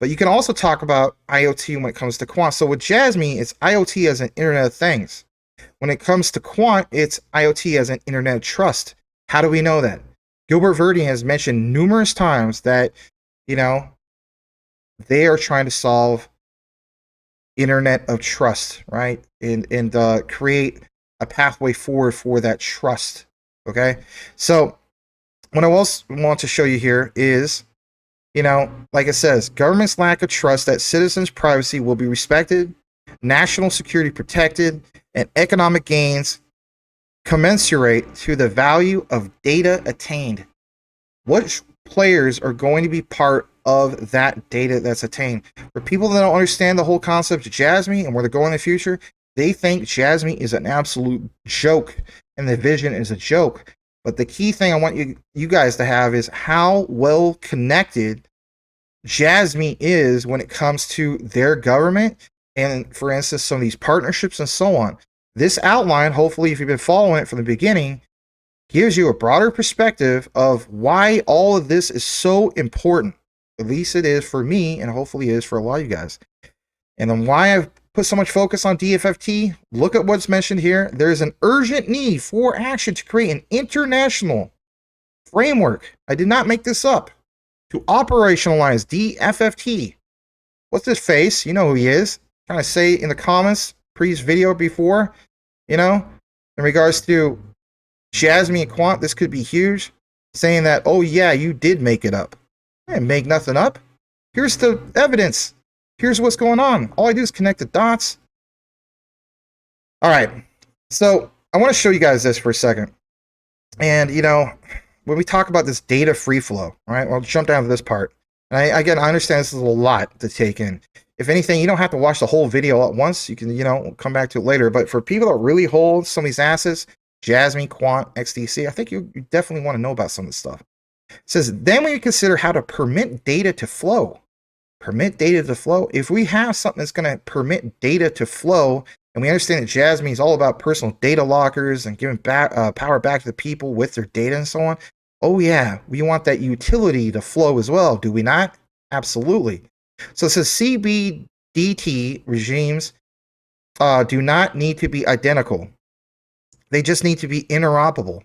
But you can also talk about IoT when it comes to Quant. So with Jasmy, it's IoT as an Internet of Things. When it comes to Quant, it's IoT as an Internet of Trust. How do we know that? Gilbert Verdi has mentioned numerous times that, they are trying to solve Internet of Trust, right? And create a pathway forward for that trust. Okay? So what I also want to show you here is, like it says, government's lack of trust that citizens' privacy will be respected, national security protected, and economic gains commensurate to the value of data attained. What players are going to be part of that data that's attained? For people that don't understand the whole concept of Jasmy and where they're going in the future, they think Jasmy is an absolute joke and the vision is a joke. But the key thing I want you guys to have is how well connected Jasmy is when it comes to their government and, for instance, some of these partnerships and so on. This outline, hopefully, if you've been following it from the beginning, gives you a broader perspective of why all of this is so important. At least it is for me, and hopefully it is for a lot of you guys. And then why I've put so much focus on DFFT, look at what's mentioned here. There is an urgent need for action to create an international framework. I did not make this up. To operationalize DFFT. What's his face? You know who he is. Trying to say in the comments, previous video before, in regards to Jasmy and Quant, this could be huge. Saying that, oh yeah, you did make it up. I didn't make nothing up. Here's the evidence. Here's what's going on. All I do is connect the dots. All right. So I want to show you guys this for a second. And, when we talk about this data free flow, all right, well, I'll jump down to this part. And I understand this is a lot to take in. If anything, you don't have to watch the whole video at once. You can, come back to it later. But for people that really hold some of these assets, Jasmy, Quant, XDC, I think you definitely want to know about some of this stuff. It says, then we consider how to permit data to flow. Permit data to flow. If we have something that's going to permit data to flow, and we understand that Jasmy is all about personal data lockers and giving power back to the people with their data and so on. Oh yeah, we want that utility to flow as well, do we not? Absolutely. So it says CBDT regimes do not need to be identical. They just need to be interoperable.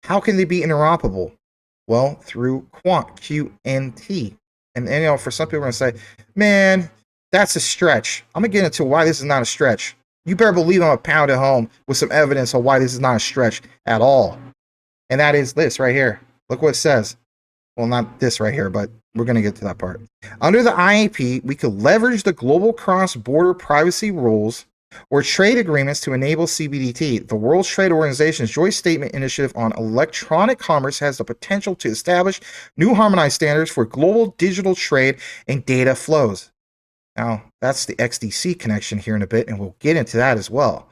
How can they be interoperable? Well, through Quant, QNT. And for some people, are going to say, man, that's a stretch. I'm going to get into why this is not a stretch. You better believe I'm a pound at home with some evidence of why this is not a stretch at all. And that is this right here. Look what it says. Well, not this right here, but we're going to get to that part. Under the IAP, we could leverage the global cross-border privacy rules or trade agreements to enable CBDT. The World Trade Organization's Joint Statement Initiative on Electronic Commerce has the potential to establish new harmonized standards for global digital trade and data flows. Now, that's the XDC connection here in a bit, and we'll get into that as well.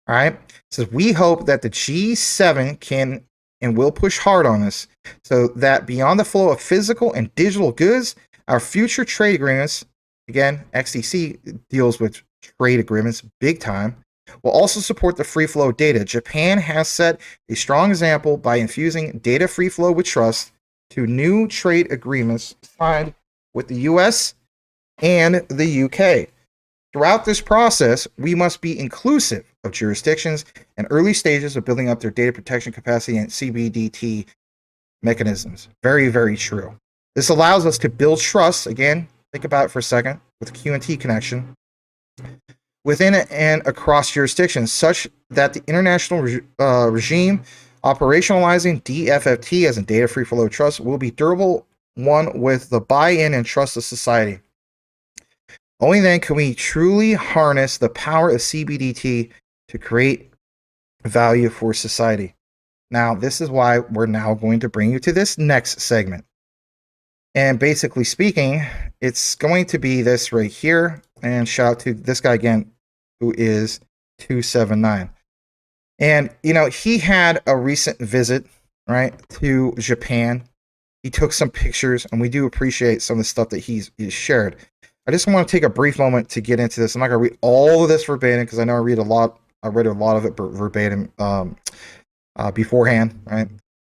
All right. It says, we hope that the G7 can and will push hard on this so that beyond the flow of physical and digital goods, our future trade agreements, again, XDC deals with trade agreements big time, will also support the free flow of data. Japan has set a strong example by infusing data free flow with trust to new trade agreements signed with the US and the UK. Throughout this process, we must be inclusive of jurisdictions and early stages of building up their data protection capacity and CBDT mechanisms. Very, very true. This allows us to build trust, again, think about it for a second, with the QNT connection, within and across jurisdictions, such that the international regime Operationalizing DFFT as a data free flow of trust will be durable one with the buy-in and trust of society. Only then can we truly harness the power of CBDT to create value for society. Now, this is why we're now going to bring you to this next segment. And basically speaking, it's going to be this right here. And shout out to this guy again, who is 279. And, you know, he had a recent visit, right, to Japan. He took some pictures, and we do appreciate some of the stuff that he's shared. I just want to take a brief moment to get into this. I'm not going to read all of this verbatim because I know I read a lot of it verbatim beforehand, right?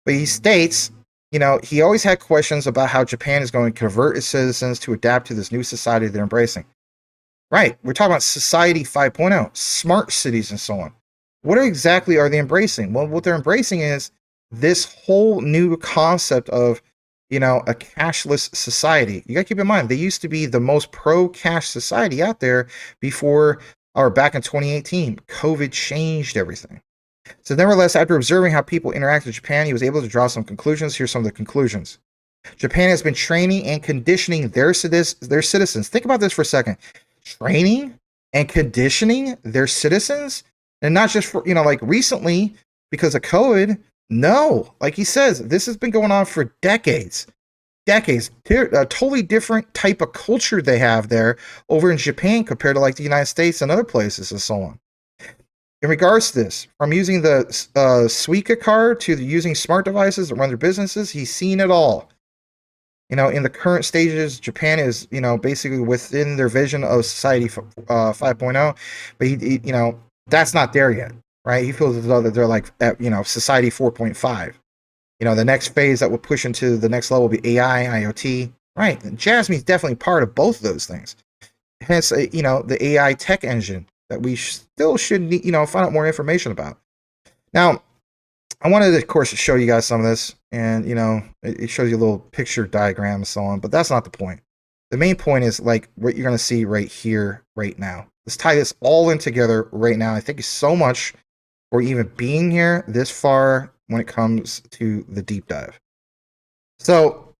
But he states, you know, he always had questions about how Japan is going to convert its citizens to adapt to this new society they're embracing. Right, we're talking about Society 5.0, smart cities and so on. What exactly are they embracing? Well, what they're embracing is this whole new concept of, you know, a cashless society. You got to keep in mind, they used to be the most pro-cash society out there before, or back in 2018. COVID changed everything. So nevertheless, after observing how people interact with Japan, he was able to draw some conclusions. Here's some of the conclusions. Japan has been training and conditioning their citizens. Think about this for a second. Training and conditioning their citizens, and not just for, you know, like recently because of COVID. No, like he says, this has been going on for decades. A totally different type of culture they have there over in Japan compared to like the United States and other places and so on. In regards to this, from using the Suica card to using smart devices that run their businesses, he's seen it all. You know, in the current stages, Japan is, you know, basically within their vision of Society 5.0, but he, you know, that's not there yet, right? He feels as though that they're like at, you know, Society 4.5. You know, the next phase that will push into the next level will be AI, IoT, right? And Jasmy is definitely part of both of those things. Hence, you know, the AI tech engine that we still should, you know, find out more information about. Now, I wanted to, of course, show you guys some of this, and, you know, it shows you a little picture diagram and so on, but that's not the point. The main point is like what you're going to see right here, right now. Let's tie this all in together right now. I thank you so much for even being here this far when it comes to the deep dive. So,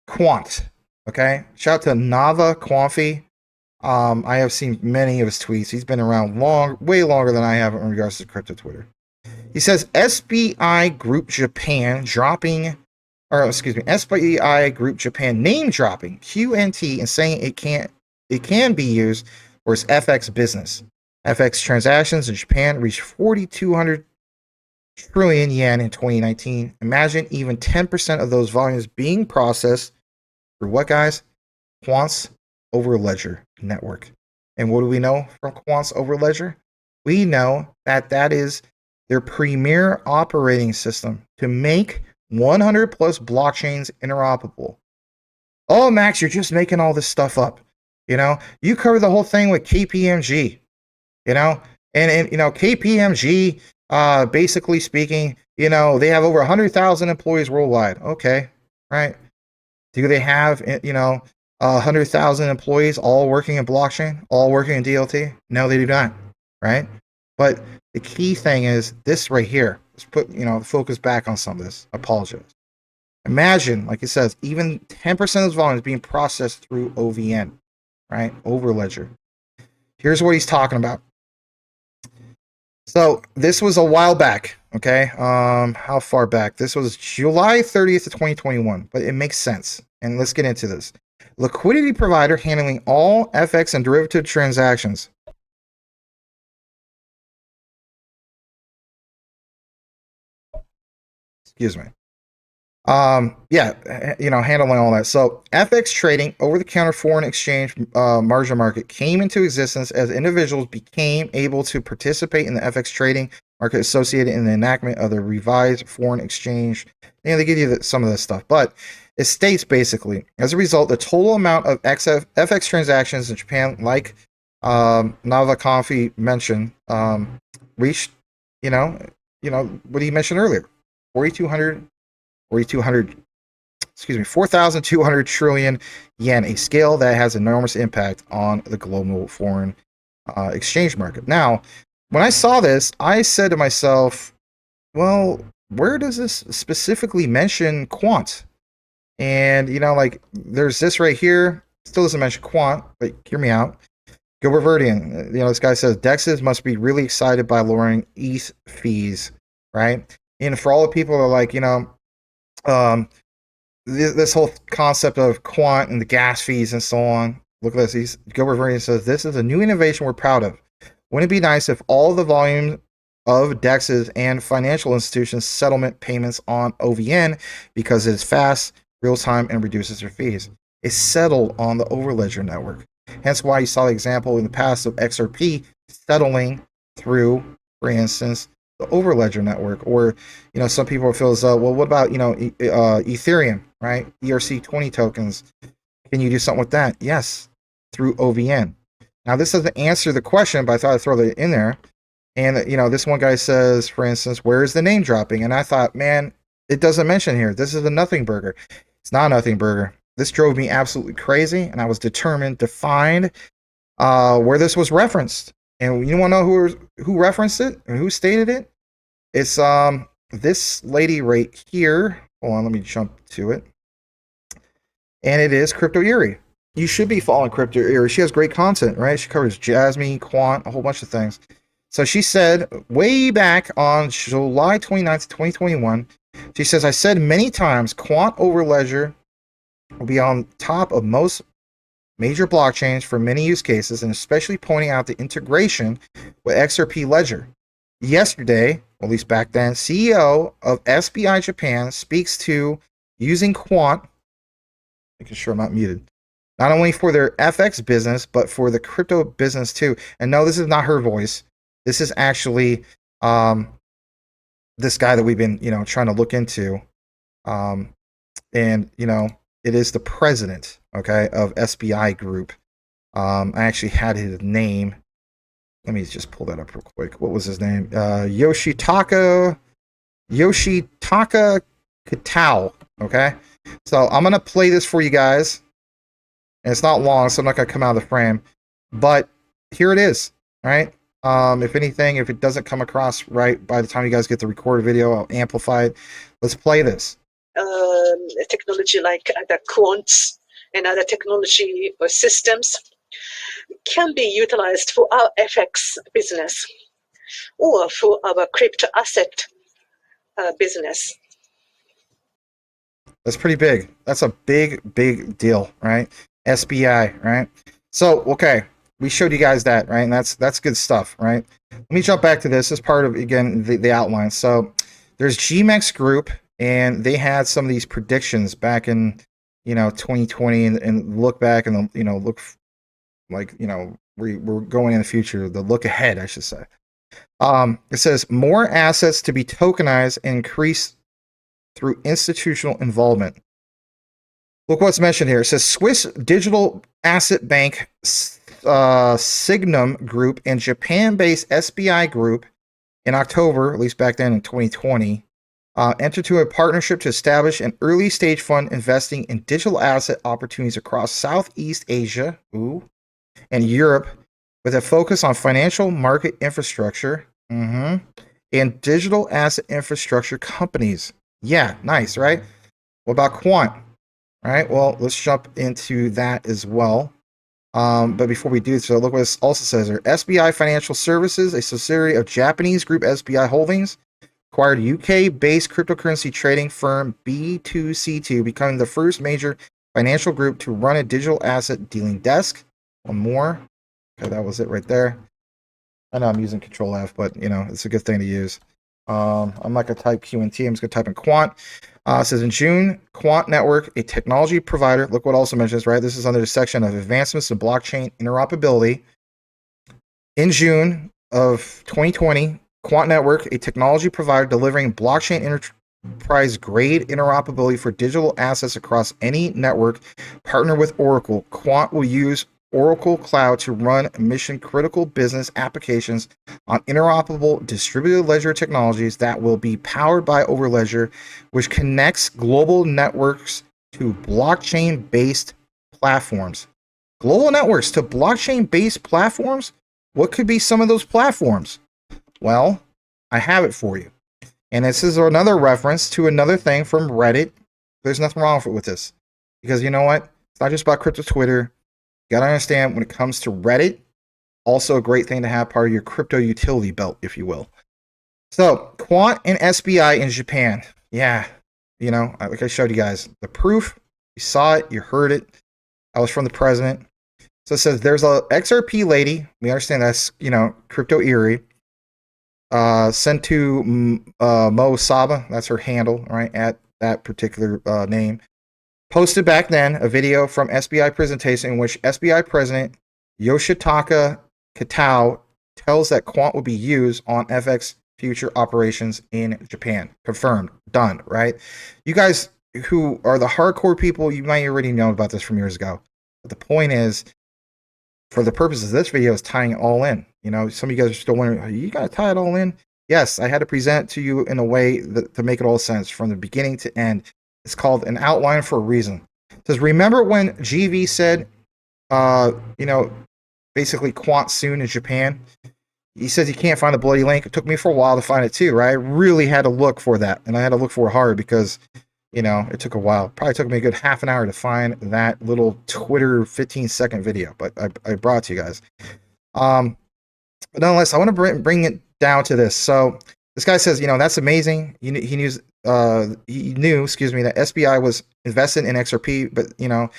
Quant, okay? Shout out to Nava Quamfi. I have seen many of his tweets. He's been around way longer than I have in regards to crypto Twitter. He says SBI Group Japan SBI Group Japan name dropping QNT and saying it can be used for its FX business. FX transactions in Japan reached 4,200 trillion yen in 2019. Imagine even 10% of those volumes being processed through what, guys? Quant's Overledger network. And what do we know from Quant's Overledger? We know that that is their premier operating system to make 100 plus blockchains interoperable. Oh, Max, you're just making all this stuff up. You know, you cover the whole thing with KPMG, you know, and you know, KPMG, basically speaking, you know, they have over 100,000 employees worldwide. Okay, right. Do they have, you know, 100,000 employees all working in blockchain, all working in DLT? No, they do not, right? But the key thing is this right here. Let's put, you know, focus back on some of this. I apologize. Imagine, like it says, even 10% of those volumes being processed through OVN, right? Overledger. Here's what he's talking about. So this was a while back, okay? How far back? This was July 30th of 2021, but it makes sense. And let's get into this. Liquidity provider handling all FX and derivative transactions. Excuse me. Yeah, you know, handling all that. So FX trading, over-the-counter foreign exchange margin market, came into existence as individuals became able to participate in the FX trading market associated in the enactment of the revised foreign exchange. You know, they give you some of this stuff, but it states basically, as a result, the total amount of FX transactions in Japan, like Nava Confi mentioned, reached, you know, what he mentioned earlier, 4,200 trillion yen, a scale that has enormous impact on the global foreign exchange market. Now, when I saw this, I said to myself, well, where does this specifically mention Quant? And, like, there's this right here. Still doesn't mention Quant, but hear me out. Gilbert Verdian, this guy says DEXs must be really excited by lowering ETH fees, right? And for all the people that are like, um, this whole concept of Quant and the gas fees and so on. Look at this. Gilbert Verdian says, this is a new innovation we're proud of. Wouldn't it be nice if all the volume of DEXs and financial institutions settlement payments on OVN because it is fast, real time, and reduces their fees? It's settled on the Overledger network. Hence why you saw the example in the past of XRP settling through, for instance, the Overledger network. Or, some people feel as though, well, what about, Ethereum, right? ERC20 tokens. Can you do something with that? Yes, through OVN. Now, this doesn't answer the question, but I thought I'd throw that in there. And, this one guy says, for instance, where is the name dropping? And I thought, man, it doesn't mention here. This is a nothing burger. It's not a nothing burger. This drove me absolutely crazy, and I was determined to find where this was referenced. And you want to know who referenced it and who stated it? It's this lady right here. Hold on, let me jump to it. And it is Crypto Erie. You should be following Crypto Erie. She has great content, right? She covers Jasmy, Quant, a whole bunch of things. So she said way back on July 29th, 2021, she says, I said many times, Quant Overledger will be on top of most major blockchains for many use cases, and especially pointing out the integration with XRP Ledger. Yesterday, or at least back then, CEO of SBI Japan speaks to using Quant, making sure I'm not muted, not only for their FX business, but for the crypto business too. And no, this is not her voice. This is actually this guy that we've been, trying to look into. And, it is the president, okay, of SBI Group. I actually had his name. Let me just pull that up real quick. What was his name? Yoshitaka Kitao, okay? So I'm going to play this for you guys. And it's not long, so I'm not going to come out of the frame. But here it is, all right? If anything, if it doesn't come across right by the time you guys get the recorded video, I'll amplify it. Let's play this. Technology like the quants and other technology or systems can be utilized for our FX business or for our crypto asset business. That's pretty big. That's a big deal, right? SBI, right? So, okay, we showed you guys that, right? And that's good stuff, right? Let me jump back to this as part of, again, the outline. So there's GMEX Group, and they had some of these predictions back in, 2020, and look back and, look like, we're going in the future, the look ahead, I should say. It says more assets to be tokenized and increased through institutional involvement. Look what's mentioned here. It says Swiss digital asset bank Signum Group and Japan-based SBI Group in October, at least back then in 2020, entered into a partnership to establish an early stage fund investing in digital asset opportunities across Southeast Asia and Europe, with a focus on financial market infrastructure and digital asset infrastructure companies. Yeah, nice, right? What about Quant? All right, well, let's jump into that as well. But before we do so, look what it also says here. SBI Financial Services, a subsidiary of Japanese group SBI Holdings, acquired UK-based cryptocurrency trading firm B2C2, becoming the first major financial group to run a digital asset dealing desk. One more. Okay, that was it right there. I know I'm using Control F, but it's a good thing to use. I'm not going to type QNT. I'm just going to type in Quant. It says in June, Quant Network, a technology provider. Look what also mentions, right? This is under the section of advancements in blockchain interoperability. In June of 2020, Quant Network, a technology provider delivering blockchain enterprise grade interoperability for digital assets across any network, partnered with Oracle. Quant will use Oracle Cloud to run mission-critical business applications on interoperable distributed ledger technologies that will be powered by Overledger, which connects global networks to blockchain-based platforms. Global networks to blockchain-based platforms? What could be some of those platforms? Well, I have it for you. And this is another reference to another thing from Reddit. There's nothing wrong with this. Because you know what? It's not just about crypto Twitter. You got to understand when it comes to Reddit, also a great thing to have part of your crypto utility belt, if you will. So, Quant and SBI in Japan. Yeah, you know, like I showed you guys, the proof, you saw it, you heard it. I was from the president. So it says there's a XRP lady. We understand that's, you know, crypto eerie. Sent to Mo Saba, that's her handle, right, at that particular name. Posted back then a video from SBI presentation in which SBI president Yoshitaka Kitao tells that Quant will be used on FX future operations in Japan. Confirmed. Done, right? You guys who are the hardcore people, you might already know about this from years ago. But the point is, for the purposes of this video, is tying it all in. You know, some of you guys are still wondering, are you gotta tie it all in? Yes, I had to present to you in a way that, to make it all sense from the beginning to end. It's called an outline for a reason. It says, remember when GV said, you know, basically Quant soon in Japan? He says he can't find the bloody link. It took me for a while to find it too, right? I really had to look for that, and I had to look for it hard because, you know, it took a while. Probably took me a good half an hour to find that little Twitter 15-second video, but I brought it to you guys. But nonetheless, I want to bring it down to this. So this guy says, you know, that's amazing. He knew, excuse me, that SBI was invested in XRP, but, you know,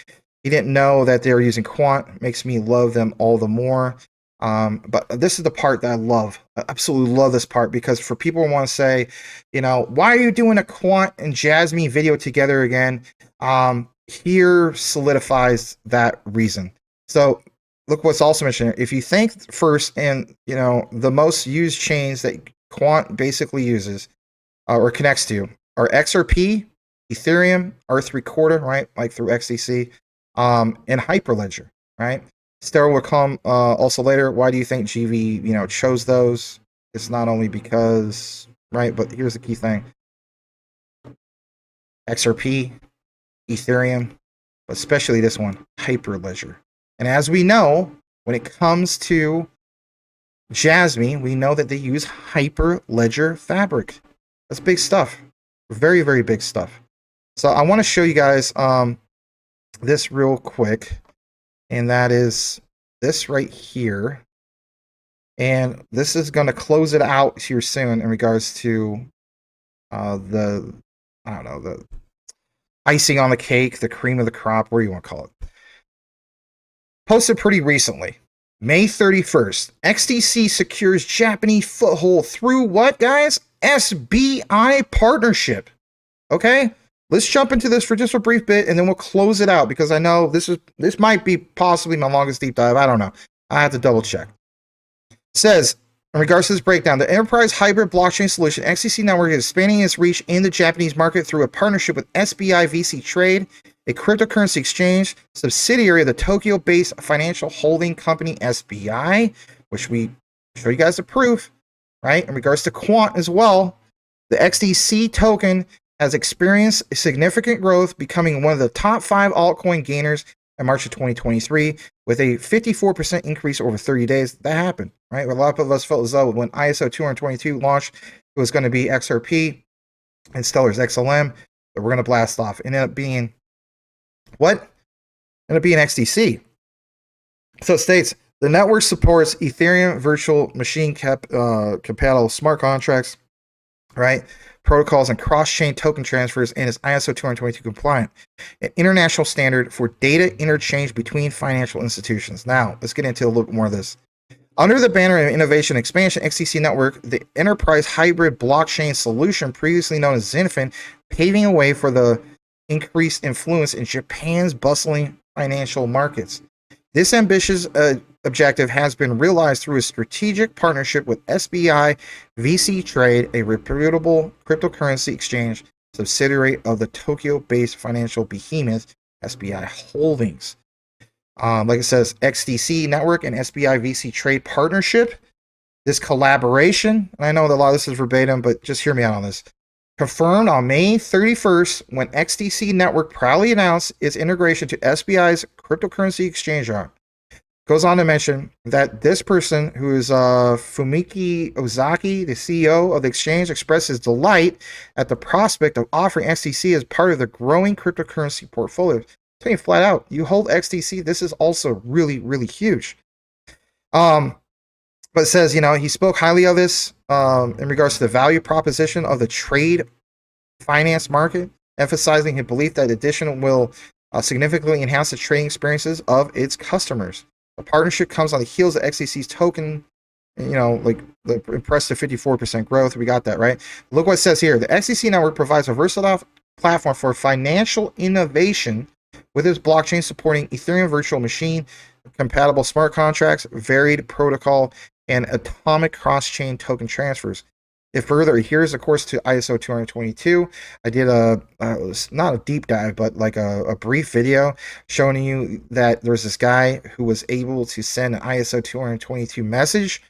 he didn't know that they were using Quant. Makes me love them all the more. But this is the part that I love. I absolutely love this part, because for people who want to say, you know, why are you doing a Quant and Jasmy video together again? Here solidifies that reason. So look what's also mentioned here. If you think first, and you know, the most used chains that Quant basically uses or connects to are XRP, Ethereum, R3 right, like through XDC, and Hyperledger, right? Sterling will come also later. Why do you think GV, you know, chose those? It's not only because, right, but here's the key thing. XRP, Ethereum, but especially this one, Hyperledger. And as we know, when it comes to Jasmy, we know that they use Hyperledger Fabric. That's big stuff. Very, very big stuff. So I want to show you guys this real quick. And that is this right here. And this is going to close it out here soon in regards to the, I don't know, the icing on the cake, the cream of the crop, whatever you want to call it. Posted pretty recently. May 31st, XDC secures Japanese foothold through what, guys? SBI partnership. Okay? Let's jump into this for just a brief bit, and then we'll close it out, because I know this might be possibly my longest deep dive. I don't know. I have to double check. It says, in regards to this breakdown, the enterprise hybrid blockchain solution, XDC Network, is expanding its reach in the Japanese market through a partnership with SBI VC Trade, a cryptocurrency exchange subsidiary of the Tokyo-based financial holding company SBI, which we show you guys the proof, right? In regards to Quant as well, the XDC token has experienced significant growth, becoming one of the top 5 altcoin gainers in March of 2023, with a 54% increase over 30 days. That happened, right? A lot of us felt as though when ISO 222 launched, it was going to be XRP and Stellar's XLM that we're going to blast off. It ended up being what? Ended up being XDC. So it states, the network supports Ethereum virtual machine compatible smart contracts, right? Protocols and cross-chain token transfers, and is ISO 222 compliant, an international standard for data interchange between financial institutions. Now, let's get into a little bit more of this. Under the banner of innovation and expansion, XDC Network, the enterprise hybrid blockchain solution, previously known as Zenfin, paving a way for the increased influence in Japan's bustling financial markets. This ambitious objective has been realized through a strategic partnership with SBI VC Trade, a reputable cryptocurrency exchange subsidiary of the Tokyo-based financial behemoth SBI Holdings. Like it says, XDC Network and SBI VC Trade partnership. This collaboration, and I know that a lot of this is verbatim, but just hear me out on this. Confirmed on May 31st, when XDC Network proudly announced its integration to SBI's cryptocurrency exchange arm. goes on to mention that this person, who is Fumiki Ozaki, the CEO of the exchange, expresses delight at the prospect of offering XTC as part of the growing cryptocurrency portfolio. Tell you flat out, you hold XTC, this is also really, really huge. But it says, he spoke highly of this in regards to the value proposition of the trade finance market, emphasizing his belief that addition will significantly enhance the trading experiences of its customers. The partnership comes on the heels of XTC's token, like the impressive 54% growth. We got that, right? Look what it says here. The XTC network provides a versatile platform for financial innovation with its blockchain supporting Ethereum virtual machine, compatible smart contracts, varied protocol, and atomic cross-chain token transfers. If further adheres, of course, to ISO 222, I did not a deep dive, but like a brief video showing you that there's this guy who was able to send an ISO 222 message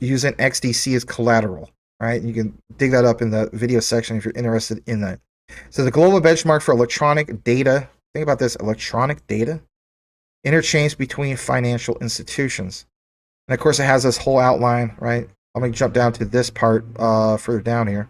using XDC as collateral, right? You can dig that up in the video section if you're interested in that. So the global benchmark for electronic data, think about this, electronic data interchange between financial institutions. And of course, it has this whole outline, right? I'm going to jump down to this part further down here.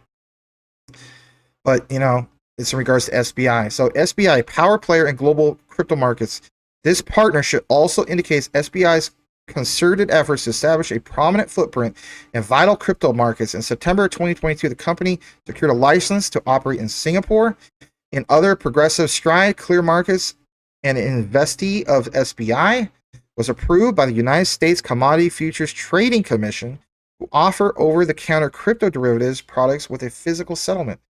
But, it's in regards to SBI. So SBI, power player in global crypto markets. This partnership also indicates SBI's concerted efforts to establish a prominent footprint in vital crypto markets. In September 2022, the company secured a license to operate in Singapore. In other progressive stride, clear markets, and an investee of SBI was approved by the United States Commodity Futures Trading Commission to offer over-the-counter crypto derivatives products with a physical settlement.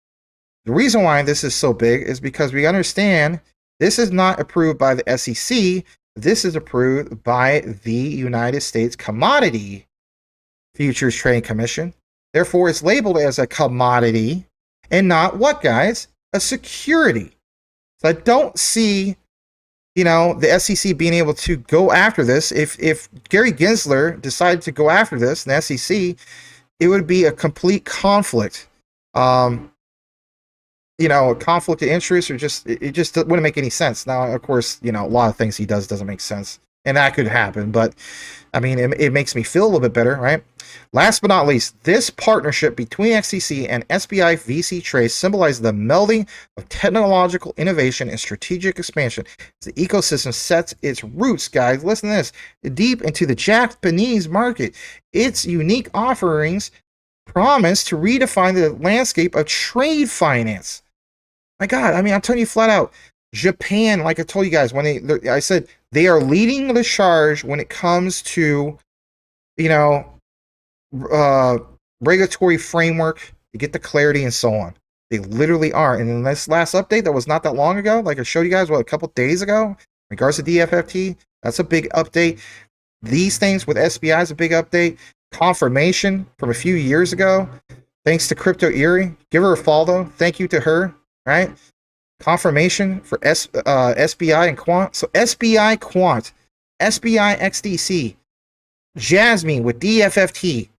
The reason why this is so big is because we understand this is not approved by the SEC. This is approved by the United States Commodity Futures Trading Commission. Therefore, it's labeled as a commodity and not what, guys? A security. So I don't see the SEC being able to go after this. If Gary Gensler decided to go after this, the SEC, it would be a complete conflict. A conflict of interest, or it just wouldn't make any sense. Now, of course, a lot of things he does doesn't make sense, and that could happen. But I mean, it makes me feel a little bit better, right? Last but not least, this partnership between XTC and SBI VC Trade symbolizes the melding of technological innovation and strategic expansion. As the ecosystem sets its roots, guys, listen to this, deep into the Japanese market. Its unique offerings promise to redefine the landscape of trade finance. My God, I mean, I'm telling you flat out, Japan, like I told you guys, I said they are leading the charge when it comes to, regulatory framework to get the clarity and so on. They literally are. And in this last update that was not that long ago, like I showed you guys, a couple days ago, in regards to DFFT, that's a big update. These things with SBI is a big update. Confirmation from a few years ago, thanks to Crypto Erie. Give her a follow. Thank you to her, right? Confirmation for SBI and Quant. So SBI Quant, SBI XDC, Jasmy with DFFT,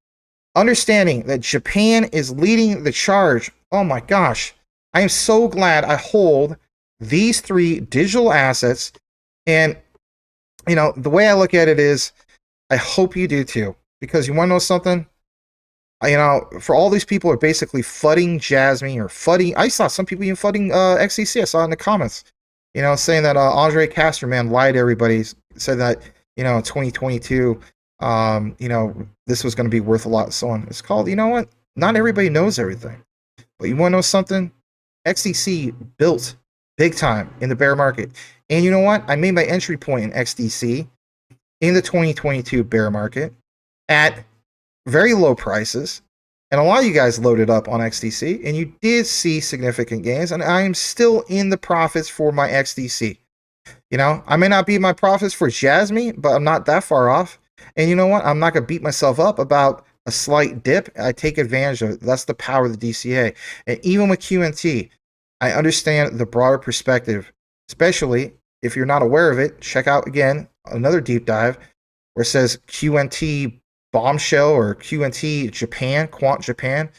understanding that Japan is leading the charge. Oh my gosh. I am so glad I hold these three digital assets. And, the way I look at it is, I hope you do too. Because you want to know something? For all these people are basically flooding Jasmy or flooding. I saw some people even flooding XCC. I saw it in the comments, saying that Andre Casterman lied to everybody. Said that, in 2022, this was going to be worth a lot, so on. It's called, what? Not everybody knows everything. But you want to know something? XDC built big time in the bear market. And you know what? I made my entry point in XDC in the 2022 bear market at very low prices. And a lot of you guys loaded up on XDC, and you did see significant gains. And I am still in the profits for my XDC. I may not be in my profits for Jasmy, but I'm not that far off. And you know what? I'm not going to beat myself up about a slight dip. I take advantage of it. That's the power of the DCA. And even with QNT, I understand the broader perspective, especially if you're not aware of it. Check out, again, another deep dive where it says QNT bombshell or QNT Japan, Quant Japan.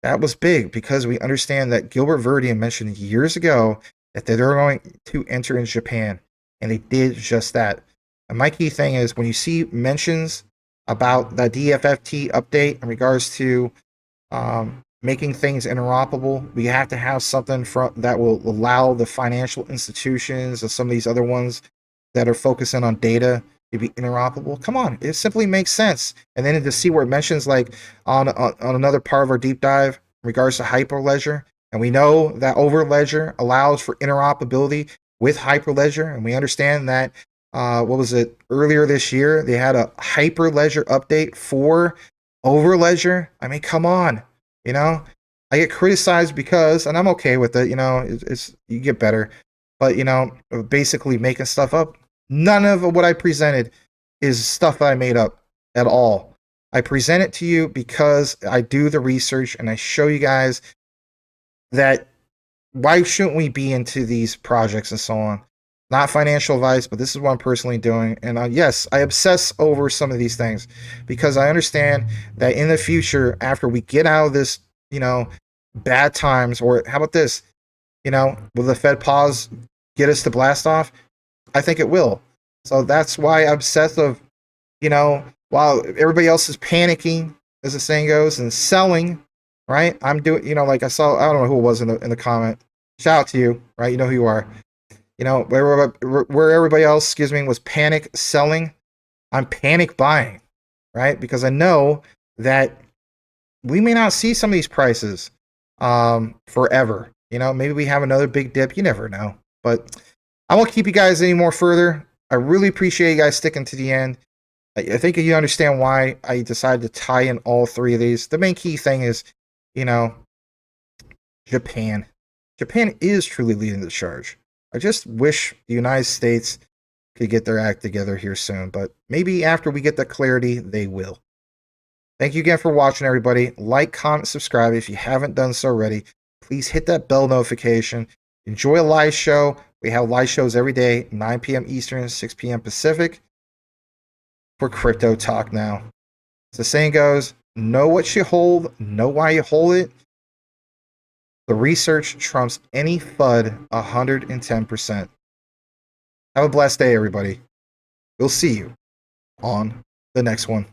That was big because we understand that Gilbert Verdian mentioned years ago that they're going to enter in Japan. And they did just that. And my key thing is when you see mentions about the DFFT update in regards to making things interoperable, we have to have something that will allow the financial institutions or some of these other ones that are focusing on data to be interoperable. Come on, it simply makes sense. And then to see where it mentions like on another part of our deep dive in regards to Hyperledger, and we know that Overledger allows for interoperability with Hyperledger, and we understand that what was it, earlier this year they had a Hyperledger update for Overledger. I mean, come on, you know, I get criticized because, and I'm okay with it, you know, it's you get better, but you know, basically making stuff up. None of what I presented is stuff that I made up at all. I present it to you because I do the research and I show you guys that why shouldn't we be into these projects and so on. Not financial advice, but this is what I'm personally doing. And yes, I obsess over some of these things because I understand that in the future, after we get out of this, you know, bad times, or how about this, you know, will the Fed pause get us to blast off? I think it will. So that's why I'm obsessed of, you know, while everybody else is panicking, as the saying goes, and selling, right? I'm doing, you know, like I don't know who it was in the comment. Shout out to you, right? You know who you are. You know, where everybody else, excuse me, was panic selling, I'm panic buying, right? Because I know that we may not see some of these prices forever. You know, maybe we have another big dip. You never know. But I won't keep you guys any more further. I really appreciate you guys sticking to the end. I think you understand why I decided to tie in all three of these. The main key thing is, you know, Japan. Japan is truly leading the charge. I just wish the United States could get their act together here soon, but maybe after we get the clarity, they will. Thank you again for watching, everybody. Like, comment, subscribe if you haven't done so already. Please hit that bell notification. Enjoy a live show. We have live shows every day, 9 p.m. Eastern, 6 p.m. Pacific, for Crypto Talk Now. As the saying goes, know what you hold, know why you hold it. The research trumps any FUD 110%. Have a blessed day, everybody. We'll see you on the next one.